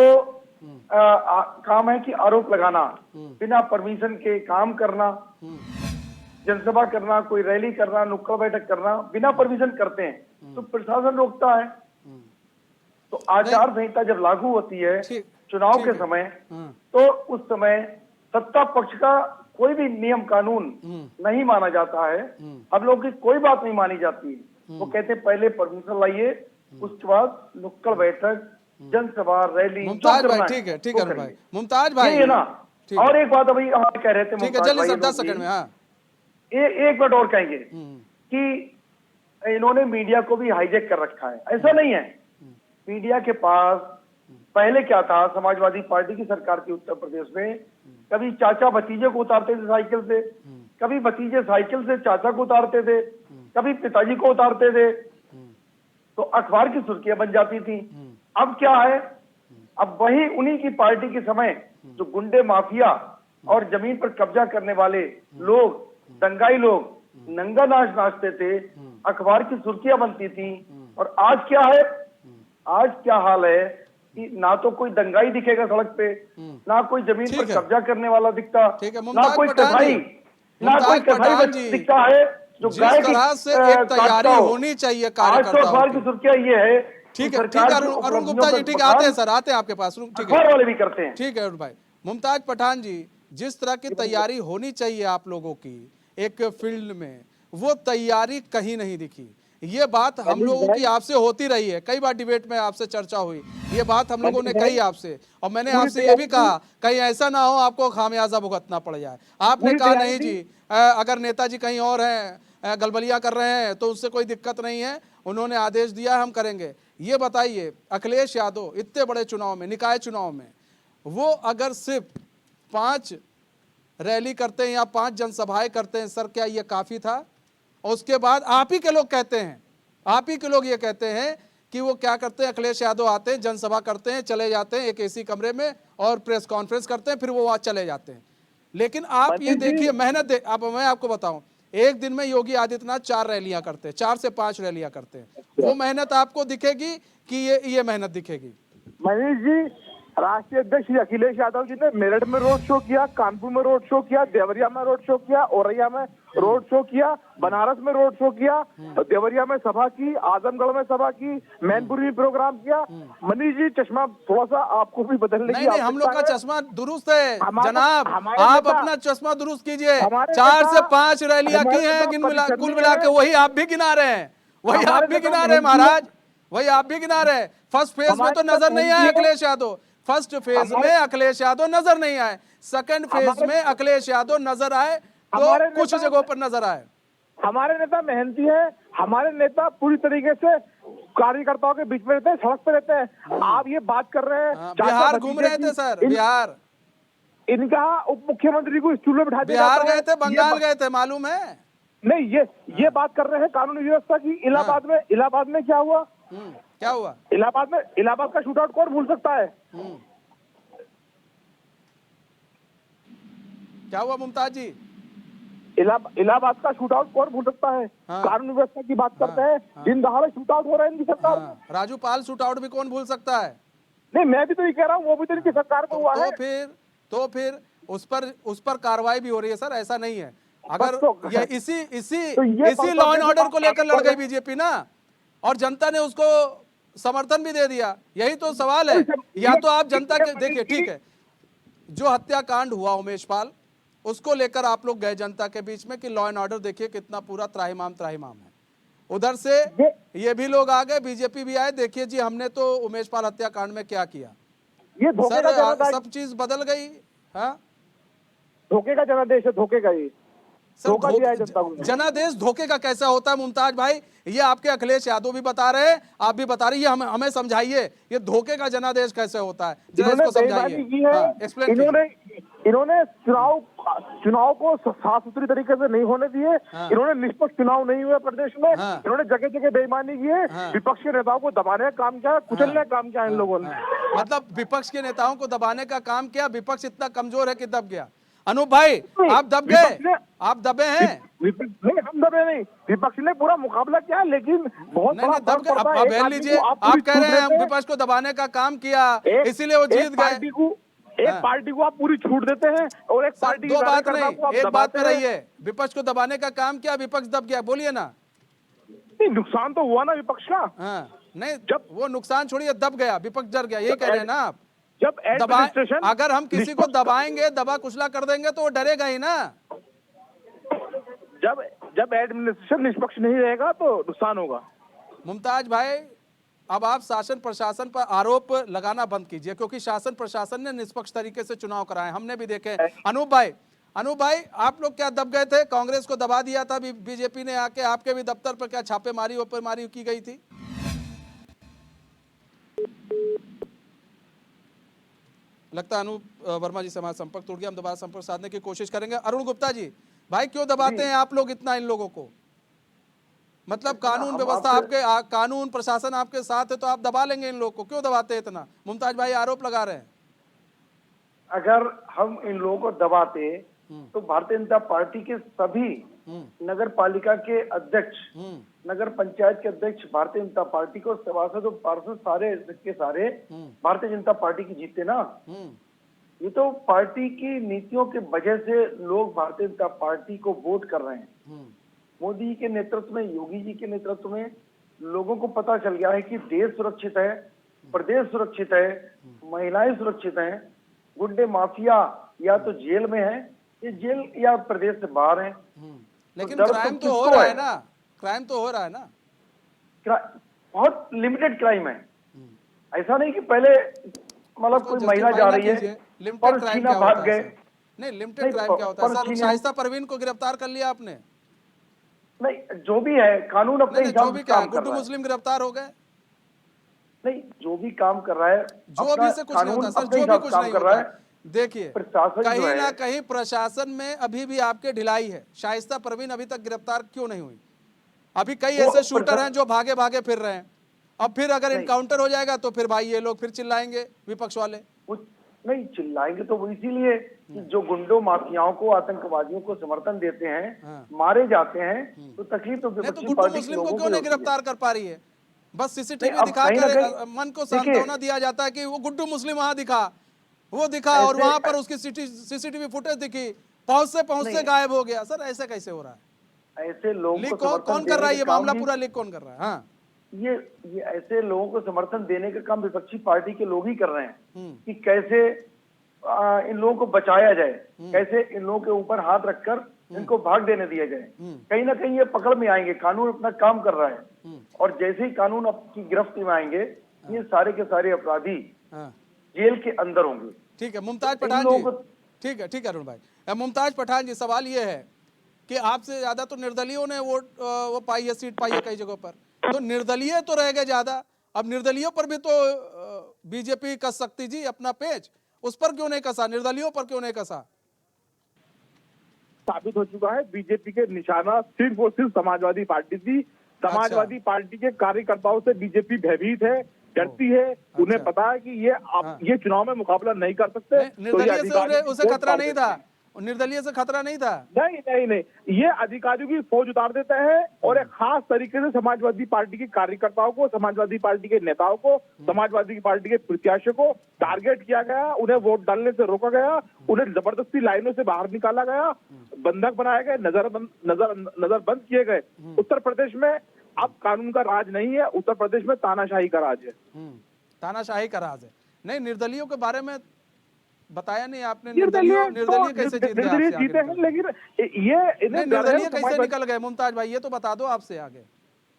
काम है कि आरोप लगाना, बिना परमिशन के काम करना, जनसभा करना, कोई रैली करना, नुक्कड़ बैठक करना, बिना परमिशन करते हैं तो प्रशासन रोकता है। तो आचार संहिता जब लागू होती है चुनाव के समय, तो उस समय सत्ता पक्ष का कोई भी नियम कानून नहीं माना जाता है। हम लोग की कोई बात नहीं मानी जाती। वो कहते हैं पहले परमिशन लाइए, उसके बाद नुक्कड़ बैठक, जनसभा, रैली,
मुमताज भाई, ठीक है अरुण भाई, मुमताज भाई
ये ना। और एक बात अभी हम कह रहे थे,
ठीक है, जल्दी 10 सेकंड में। हाँ,
एक मिनट और कहेंगे कि इन्होंने मीडिया को भी हाईजैक कर रखा है। ऐसा नहीं है। मीडिया के पास पहले क्या था, समाजवादी पार्टी की सरकार थी उत्तर प्रदेश में, कभी चाचा भतीजे को उतारते थे साइकिल से, कभी भतीजे साइकिल से चाचा को उतारते थे, कभी पिताजी को उतारते थे, तो अखबार की सुर्खियां बन जाती थी। अब क्या है, अब वही उन्हीं की पार्टी के समय जो गुंडे माफिया और जमीन पर कब्जा करने वाले लोग, दंगाई लोग नंगा नाच नाचते थे, अखबार की सुर्खियां बनती थी। और आज क्या है, आज क्या हाल है कि ना तो कोई दंगाई दिखेगा सड़क पे, ना कोई जमीन पर कब्जा करने वाला दिखता, ना कोई कसाई, दिखता है जो गाय की
से एक तैयारी होनी चाहिए कार्यकर्ताओं की।
अखबार की सुर्खियां ये है।
ठीक है अरुण गुप्ता जी, ठीक है, आते हैं सर, आते हैं आपके पास, ठीक है,
वाले भी करते हैं।
ठीक है अरुण भाई। मुमताज पठान जी, जिस तरह की तैयारी होनी चाहिए आप लोगों की एक फील्ड में, वो तैयारी कहीं नहीं दिखी। ये बात हम लोगों की आपसे होती रही है, कई बार डिबेट में आपसे चर्चा हुई, ये बात हम लोगों ने कही आपसे, और मैंने आपसे ये भी कहा कहीं ऐसा ना हो आपको खामियाजा भुगतना पड़ जाए। आपने कहा नहीं जी, अगर नेताजी कहीं और हैं, गलबलिया कर रहे हैं तो उससे कोई दिक्कत नहीं है, उन्होंने आदेश दिया है, हम करेंगे। ये बताइए, अखिलेश यादव इतने बड़े चुनाव में, निकाय चुनाव में, वो अगर सिर्फ 5 रैली करते हैं या 5 जनसभाएं करते हैं, सर क्या ये काफी था? और उसके बाद आप ही के लोग कहते हैं, आप ही के लोग ये कहते हैं कि वो क्या करते हैं, अखिलेश यादव आते हैं, जनसभा करते हैं, चले जाते हैं एक एसी कमरे में और प्रेस कॉन्फ्रेंस करते हैं, फिर वो वहां चले जाते हैं। लेकिन आप ये देखिए मेहनत, मैं आपको बताऊं, एक दिन में योगी आदित्यनाथ 4 रैलियां करते हैं, 4 से 5 रैलियां करते हैं। वो मेहनत आपको दिखेगी कि ये मेहनत दिखेगी?
मनीष जी, राष्ट्रीय अध्यक्ष श्री अखिलेश यादव जी ने मेरठ में रोड शो किया, कानपुर में रोड शो किया, देवरिया में रोड शो किया, औरैया में रोड शो किया, बनारस में रोड शो किया, देवरिया में सभा की, आजमगढ़ में सभा की, मैनपुरी में प्रोग्राम किया। मनीष जी, चश्मा थोड़ा सा आपको भी बदलने की
नहीं, हम लोग का चश्मा दुरुस्त है जनाब, आप अपना चश्मा दुरुस्त कीजिए। 4 से 5 रैलियां की हैं, कुल मिला के वही आप भी गिना रहे हैं, वही आप भी गिना रहे हैं महाराज, वही आप भी गिना रहे हैं। फर्स्ट फेज में तो नजर नहीं आए अखिलेश यादव, फर्स्ट फेज में अखिलेश यादव नजर नहीं आए, सेकंड फेज में अखिलेश यादव नजर आए तो कुछ जगहों पर नजर आए।
हमारे नेता मेहनती है, हमारे नेता पूरी तरीके से कार्यकर्ताओं के बीच में रहते हैं, सड़क पे रहते हैं। आप ये बात कर रहे हैं,
बिहार घूम रहे थे सर, बिहार,
इनका उप मुख्यमंत्री को स्टूल में बिठा दिया,
बिहार गए थे, बंगाल गए थे, मालूम है?
नहीं, ये बात कर रहे हैं कानूनी व्यवस्था की। इलाहाबाद में क्या हुआ?
क्या हुआ
इलाहाबाद का शूटआउट कौन भूल सकता है?
क्या हुआ मुमताज जी?
इलाहाबाद का शूटआउट कौन भूल सकता है? कानून व्यवस्था की बात करते हैं, दिन दहाड़े शूटआउट हो रहे हैं इनकी सरकार में।
राजू पाल शूटआउट भी कौन भूल सकता है?
नहीं, मैं भी तो ये कह रहा हूँ, वो भी तो इनकी सरकार में हुआ है।
तो फिर उस पर कार्रवाई भी हो रही है सर, ऐसा नहीं है। अगर ये इसी लॉ एंड ऑर्डर को लेकर लड़ गई बीजेपी ना, और जनता ने उसको समर्थन भी दे दिया, यही तो सवाल है। या तो आप जनता के देखिए, ठीक है, जो हत्याकांड हुआ उमेश पाल, उसको लेकर आप लोग गए जनता के बीच में कि लॉ एंड ऑर्डर देखिए कितना पूरा त्राहिमाम है। उधर से ये भी लोग आ गए, बीजेपी भी आए, देखिए जी हमने तो उमेश पाल हत्याकांड में क्या किया।
ये धोखे का जनादेश,
सब चीज बदल गई। हाँ,
धोखे का जनादेश है, धोखे का ये धोखा दिया है जनता को।
जनादेश धोखे का कैसा होता है मुमताज भाई? ये आपके अखिलेश यादव भी बता रहे हैं, आप भी बता रही है, हमें समझाइए ये धोखे का जनादेश कैसे होता है, जरा इसको समझाइए।
इन्होंने चुनाव को साफ सुथरी तरीके से नहीं होने दिए। इन्होंने निष्पक्ष चुनाव नहीं हुए प्रदेश में। इन्होंने जगह जगह बेईमानी की है। विपक्ष के नेताओं को दबाने का काम किया, कुचलने का काम किया इन लोगों ने।
मतलब विपक्ष के नेताओं को दबाने का काम किया। विपक्ष इतना कमजोर है कि दब गया। अनूप भाई आप दब गए, आप दबे हैं।
नहीं, हम दबे नहीं, विपक्ष ने पूरा मुकाबला किया, लेकिन बहुत
नहीं
बड़ा
नहीं दब
फर्क
गए।
पड़ता है।
अब
एक
हेल
आदमी
लीजिए,
को
आप
पूरी
कह रहे
छूट
हैं
देते
विपक्ष को दबाने का काम किया इसीलिए वो जीत गए।
एक
हाँ।
पार्टी को आप पूरी छूट देते हैं और एक
सर
पार्टी
दो
के
बात
कार्यकर्ता को आप
नहीं, एक बात
दबाते
पे
हैं।
रहिए, विपक्ष को दबाने का काम किया, विपक्ष दब गया, बोलिए ना।
नहीं, नुकसान तो हुआ ना विपक्ष का।
हाँ नहीं,
जब
वो नुकसान छोड़िए, दब गया, विपक्ष डर गया, यही कह रहे हैं ना आप।
जब एडमिनिस्ट्रेशन
अगर हम किसी को दबाएंगे, दबा कुचला कर देंगे तो वो डरेगा ही ना।
जब एडमिनिस्ट्रेशन निष्पक्ष नहीं रहेगा तो नुकसान होगा।
मुमताज भाई, अब आप शासन प्रशासन पर आरोप लगाना बंद कीजिए, क्योंकि शासन प्रशासन ने निष्पक्ष तरीके से चुनाव कराए, हमने भी देखे। अनूप भाई आप लोग क्या दब गए थे? कांग्रेस को दबा दिया था बीजेपी ने आके, आपके भी दफ्तर पर क्या छापेमारी ओपेमारी की गई थी? लगता है अनूप वर्मा जी से हमारा संपर्क टूट गया, हम दोबारा संपर्क साधने की कोशिश करेंगे। अरुण गुप्ता जी, भाई क्यों दबाते हैं आप लोग इतना इन लोगों को? मतलब कानून व्यवस्था आपके कानून प्रशासन आपके साथ है तो आप दबा लेंगे इन लोगों को, क्यों दबाते हैं इतना? मुमताज भाई आरोप लगा रहे हैं।
अगर हम इन लोगों को दबाते तो भारतीय जनता पार्टी के सभी नगर पालिका के अध्यक्ष, नगर पंचायत के अध्यक्ष भारतीय जनता पार्टी को, सभासद और पार्षद सारे के सारे भारतीय जनता पार्टी की जीते ना। ये तो पार्टी की नीतियों के वजह से लोग भारतीय जनता पार्टी को वोट कर रहे हैं। मोदी जी के नेतृत्व में, योगी जी के नेतृत्व में लोगों को पता चल गया है कि देश सुरक्षित है, प्रदेश सुरक्षित है, महिलाएं सुरक्षित हैं, गुंडे माफिया या तो जेल में है, ये जेल या प्रदेश से बाहर है।
लेकिन
तो
क्राइम तो हो रहा है ना, क्राइम तो हो रहा है ना,
बहुत लिमिटेड क्राइम है। ऐसा नहीं कि पहले मतलब कोई महिला जा रही है
लिमिटेड क्राइम क्या
भाग
होता
गए।
है? नहीं, लिमिटेड क्राइम क्या होता है सर? शाइस्ता परवीन को गिरफ्तार कर लिया आपने?
नहीं, जो भी है कानून अपने
जो
हिसाब
भी
से
क्या,
काम कर
गुड्डू
रहा है।
मुस्लिम गिरफ्तार हो गए?
नहीं, जो भी काम कर रहा है,
जो भी से कुछ नहीं होता सर, जो भी कुछ नहीं होता। देखिए, कहीं ना कहीं प्रशासन में अभी भी आपके ढिलाई है। शाइस्ता परवीन अभी तक गिरफ्तार क्यों नहीं हुई? अभी कई ऐसे शूटर हैं जो भागे भागे फिर रहे हैं। अब फिर अगर इनकाउंटर हो जाएगा तो फिर भाई ये लोग फिर चिल्लाएंगे, विपक्ष वाले।
नहीं चिल्लाएंगे तो वो इसीलिए कि जो गुंडों माफियाओं को, आतंकवादियों को समर्थन देते हैं, मारे जाते हैं, तो तकलीफ तो
गुड्डू मुस्लिम को क्यों नहीं गिरफ्तार कर पा रही है? बस सीसीटीवी दिखाकर मन को सांत्वना दिया जाता है कि वो गुड्डू मुस्लिम वहां दिखा, वो दिखा, और वहां पर उसकी सीसीटीवी फुटेज दिखी, पहुंचते गायब हो गया। सर ऐसे कैसे हो रहा है?
ऐसे लोगों को
कौन कर रहा है ये मामला पूरा? लीक कौन कर रहा है? हाँ,
ये ऐसे लोगों को समर्थन देने का काम विपक्षी पार्टी के लोग ही कर रहे हैं कि कैसे इन लोगों को बचाया जाए, कैसे इन लोगों के ऊपर हाथ रखकर इनको भाग देने दिया जाए। कहीं ना कहीं ये पकड़ में आएंगे, कानून अपना काम कर रहा है, और जैसे ही कानून आपकी गिरफ्त में आएंगे, ये सारे के सारे अपराधी जेल के अंदर होंगे।
ठीक है मुमताज पठान जी, ठीक है अरुण भाई। मुमताज पठान जी, सवाल ये है कि आपसे ज्यादा तो निर्दलीयों ने वो पाई है, सीट पाई है कई जगहों पर, तो निर्दलीय तो रह गए ज्यादा। अब निर्दलीयों पर भी तो बीजेपी कस सकती जी अपना पेच, उस पर क्यों नहीं कसा? निर्दलीयों पर क्यों नहीं कसा?
साबित हो चुका है बीजेपी के निशाना सिर्फ और सिर्फ समाजवादी पार्टी थी। समाजवादी पार्टी के कार्यकर्ताओं से बीजेपी भयभीत है, डरती है। उन्हें पता है कि ये चुनाव में मुकाबला नहीं कर सकते।
निर्दलीय से उसे खतरा नहीं था, निर्दलीय से खतरा नहीं था।
नहीं, ये अधिकारियों की फौज उतार देता है, और एक खास तरीके से समाजवादी पार्टी के कार्यकर्ताओं को, समाजवादी पार्टी के नेताओं को, समाजवादी पार्टी के प्रत्याशियों को टारगेट किया गया, उन्हें वोट डालने से रोका गया, उन्हें जबरदस्ती लाइनों से बाहर निकाला गया, बंधक बनाए गए, नजरबंद किए गए। उत्तर प्रदेश में अब कानून का राज नहीं है, उत्तर प्रदेश में तानाशाही का राज है।
तानाशाही का राज है। नहीं, निर्दलीयों के बारे में बताया नहीं आपने। निर्दलीय कैसे जीत गए?
लेकिन ये
निर्दलीय कैसे निकल गए मुमताज भाई, ये तो बता दो आपसे आगे।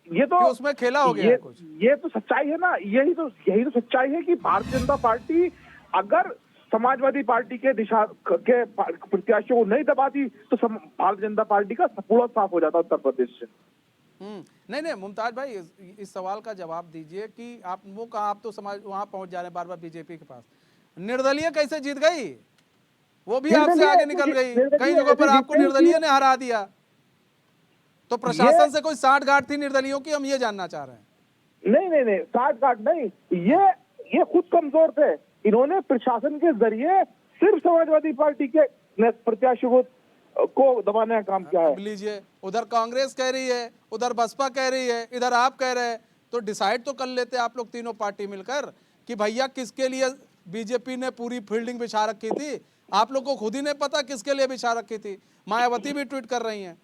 ये तो
उसमें खेला हो गया कुछ।
ये तो सच्चाई है ना, यही तो सच्चाई है कि भारतीय जनता पार्टी अगर समाजवादी पार्टी के दिशा के प्रत्याशियों को नहीं दबाती तो भारतीय जनता पार्टी का पूरा साफ हो जाता उत्तर प्रदेश से।
नहीं मुमताज भाई, इस सवाल का जवाब दीजिए कि आप वो कहा, आप तो समाज वहां पहुंच जा रहे हैं बार बार बीजेपी के पास। निर्दलीय कैसे जीत गई? वो भी आपसे आगे निकल गई, कई जगहों पर आपको निर्दलीय ने हरा दिया। तो प्रशासन से कोई साठगांठ थी निर्दलीयों की, हम ये जानना चाह रहे हैं।
नहीं, साठगांठ नहीं, ये खुद कमजोर थे। इन्होंने प्रशासन के जरिए सिर्फ समाजवादी पार्टी के प्रत्याशी को दबाने का काम किया है।
अब लीजिए, उधर कांग्रेस कह रही है, उधर बसपा कह रही है, इधर आप कह रहे हैं, तो डिसाइड तो कर लेते आप लोग तीनों पार्टी मिलकर कि भैया किसके लिए बीजेपी ने पूरी फील्डिंग बिछा रखी थी। आप लोग को खुद ही नहीं पता किसके लिए बिछा रखी थी। मायावती भी ट्वीट कर रही हैं,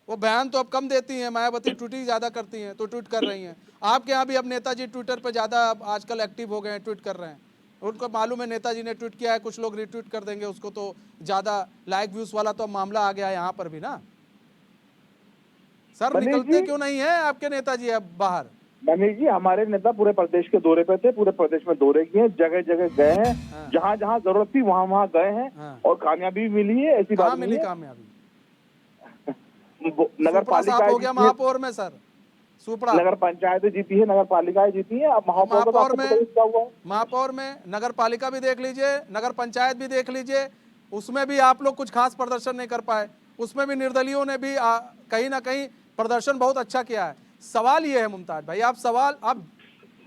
वो बयान तो अब कम देती हैं, मायावती ट्वीट ही ज्यादा करती हैं, तो ट्वीट कर रही हैं। आपके यहाँ भी अब नेताजी ट्विटर पे ज्यादा आजकल एक्टिव हो गए हैं, ट्वीट कर रहे हैं। उनको मालूम है नेताजी ने ट्वीट किया है, कुछ लोग रिट्वीट कर देंगे उसको, तो ज्यादा लाइक व्यूज वाला तो मामला आ गया है यहाँ पर भी ना। सर निकलते क्यों नहीं है आपके नेताजी अब बाहर?
मनीष जी, हमारे नेता पूरे प्रदेश के दौरे पे थे, पूरे प्रदेश में दौरे किए, जगह जगह गए हैं।
हाँ।
जहाँ जहाँ जरूरत थी वहाँ वहाँ गए हैं।
हाँ।
और कामयाबी मिली है, ऐसी बात नहीं
मिली
है।
कामयाबी?
नगर पालिका
हो गया महापौर में सर, सुपड़ा
नगर पंचायतें जीती है, नगर पालिकाएं जीती है। अब
महापौर में
क्या हुआ है?
महापौर में नगर पालिका भी देख लीजिए, नगर पंचायत भी देख लीजिए, उसमें भी आप लोग कुछ खास प्रदर्शन नहीं कर पाए। उसमें भी निर्दलियों ने भी कहीं ना कहीं प्रदर्शन बहुत अच्छा किया है। सवाल ये है मुमताज भाई, आप सवाल आप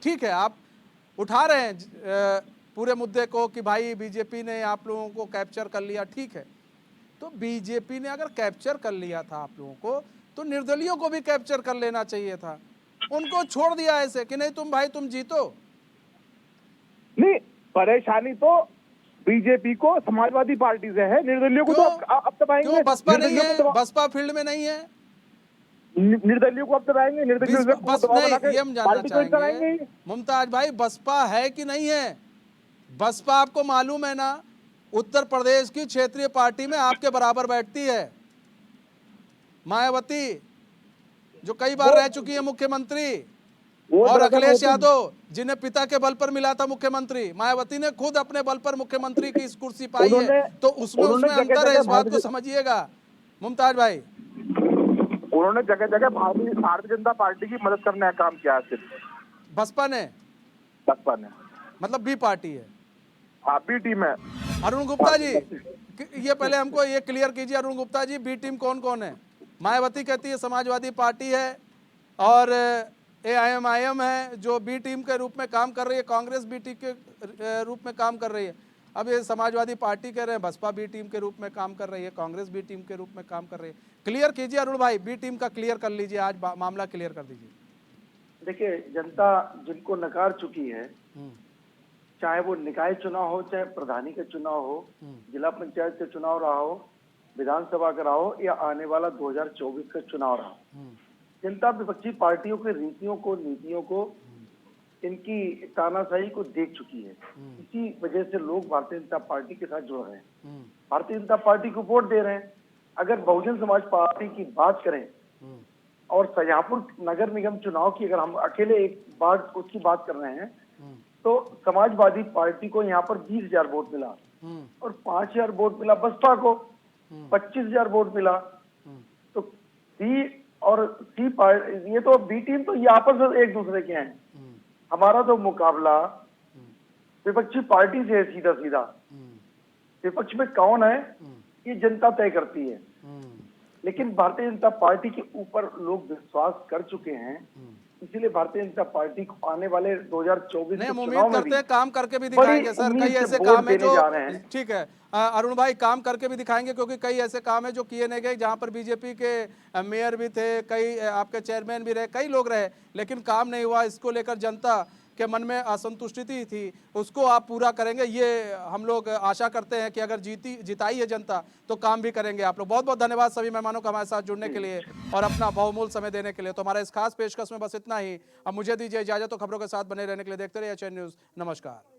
ठीक है, आप उठा रहे हैं पूरे मुद्दे को कि भाई बीजेपी ने आप लोगों को कैप्चर कर लिया, ठीक है। तो बीजेपी ने अगर कैप्चर कर लिया था आप लोगों को, तो निर्दलियों को भी कैप्चर कर लेना चाहिए था। उनको छोड़ दिया ऐसे कि नहीं तुम भाई तुम जीतो।
नहीं, परेशानी तो बीजेपी को समाजवादी पार्टी से है, निर्दलियों को तो अब दबाएंगे।
क्यों बसपा नहीं है? बसपा फील्ड में नहीं है,
निर्दलियों को अब दबाएंगे। निर्दलियों को
बस नहीं, ये हम जानना
पार्टी को
चाहेंगे
दबाएंगे।
मुमताज भाई, बसपा है कि नहीं है? बसपा आपको मालूम है ना, उत्तर प्रदेश की क्षेत्रीय पार्टी में आपके बराबर बैठती है। मायावती जो कई बार रह चुकी है मुख्यमंत्री, और अखिलेश यादव जिन्हें पिता के बल पर मिला था मुख्यमंत्री, मायावती ने खुद अपने बल पर मुख्यमंत्री की इस कुर्सी पाई है। तो उसमें अंतर है, इस बात को समझिएगा मुमताज भाई।
उन्होंने जगह जगह भारतीय जनता पार्टी की मदद करने का काम किया है। सिर्फ
बसपा ने मतलब बी पार्टी है,
हाँ बी टीम है।
अरुण गुप्ता जी, ये पहले हमको ये क्लियर कीजिए, अरुण गुप्ता जी, बी टीम कौन कौन है? मायावती कहती है समाजवादी पार्टी है, और AIMIM है जो बी टीम के रूप में काम कर रही है, कांग्रेस बी टीम के रूप में काम कर रही है। अब ये समाजवादी पार्टी कह रहे हैं बसपा बी टीम के रूप में काम कर रही है, कांग्रेस बी टीम के रूप में काम कर रही है। क्लियर कीजिए अरुण भाई, बी टीम का क्लियर कर लीजिए, आज मामला क्लियर कर दीजिए।
देखिए, जनता जिनको नकार चुकी है, चाहे वो निकाय चुनाव हो, चाहे प्रधानी का चुनाव हो, जिला पंचायत का चुनाव रहा हो, विधानसभा का रहा हो, या आने वाला 2024 का चुनाव रहा हो, जनता विपक्षी पार्टियों के रीतियों को, नीतियों को, इनकी तानाशाही को देख चुकी है। इसी वजह से लोग भारतीय जनता पार्टी के साथ जुड़ रहे हैं, भारतीय जनता पार्टी को वोट दे रहे हैं। अगर बहुजन समाज पार्टी की बात करें और शाहजहांपुर नगर निगम चुनाव की अगर हम अकेले एक बार उसकी बात कर रहे हैं, तो समाजवादी पार्टी को यहाँ पर 20,000 वोट मिला और 5,000 वोट मिला बसपा को, 25,000 वोट मिला। तो बी और सी पार्टी, ये तो बी टीम तो ये आपस में एक दूसरे के हैं। हमारा तो मुकाबला विपक्षी पार्टी से है, सीधा सीधा। विपक्ष में कौन है ये जनता तय करती है, लेकिन भारतीय जनता पार्टी के ऊपर लोग विश्वास कर चुके हैं, इसीलिए भारतीय जनता पार्टी को आने वाले 2024
नहीं, हम उम्मीद करते हैं काम करके भी दिखाएंगे सर। कई ऐसे काम है जो, ठीक है अरुण भाई, काम करके भी दिखाएंगे, क्योंकि कई ऐसे काम है जो किए नहीं गए, जहां पर बीजेपी के मेयर भी थे, कई आपके चेयरमैन भी रहे, कई लोग रहे, लेकिन काम नहीं हुआ। इसको लेकर जनता के मन में असंतुष्टि थी, उसको आप पूरा करेंगे, ये हम लोग आशा करते हैं कि अगर जिताई है जनता तो काम भी करेंगे आप लोग। बहुत बहुत धन्यवाद सभी मेहमानों का हमारे साथ जुड़ने के लिए और अपना बहुमूल्य समय देने के लिए। तो हमारा इस खास पेशकश में बस इतना ही। अब मुझे दीजिए इजाजत, तो खबरों के साथ बने रहने के लिए देखते रहिए HN न्यूज़। नमस्कार।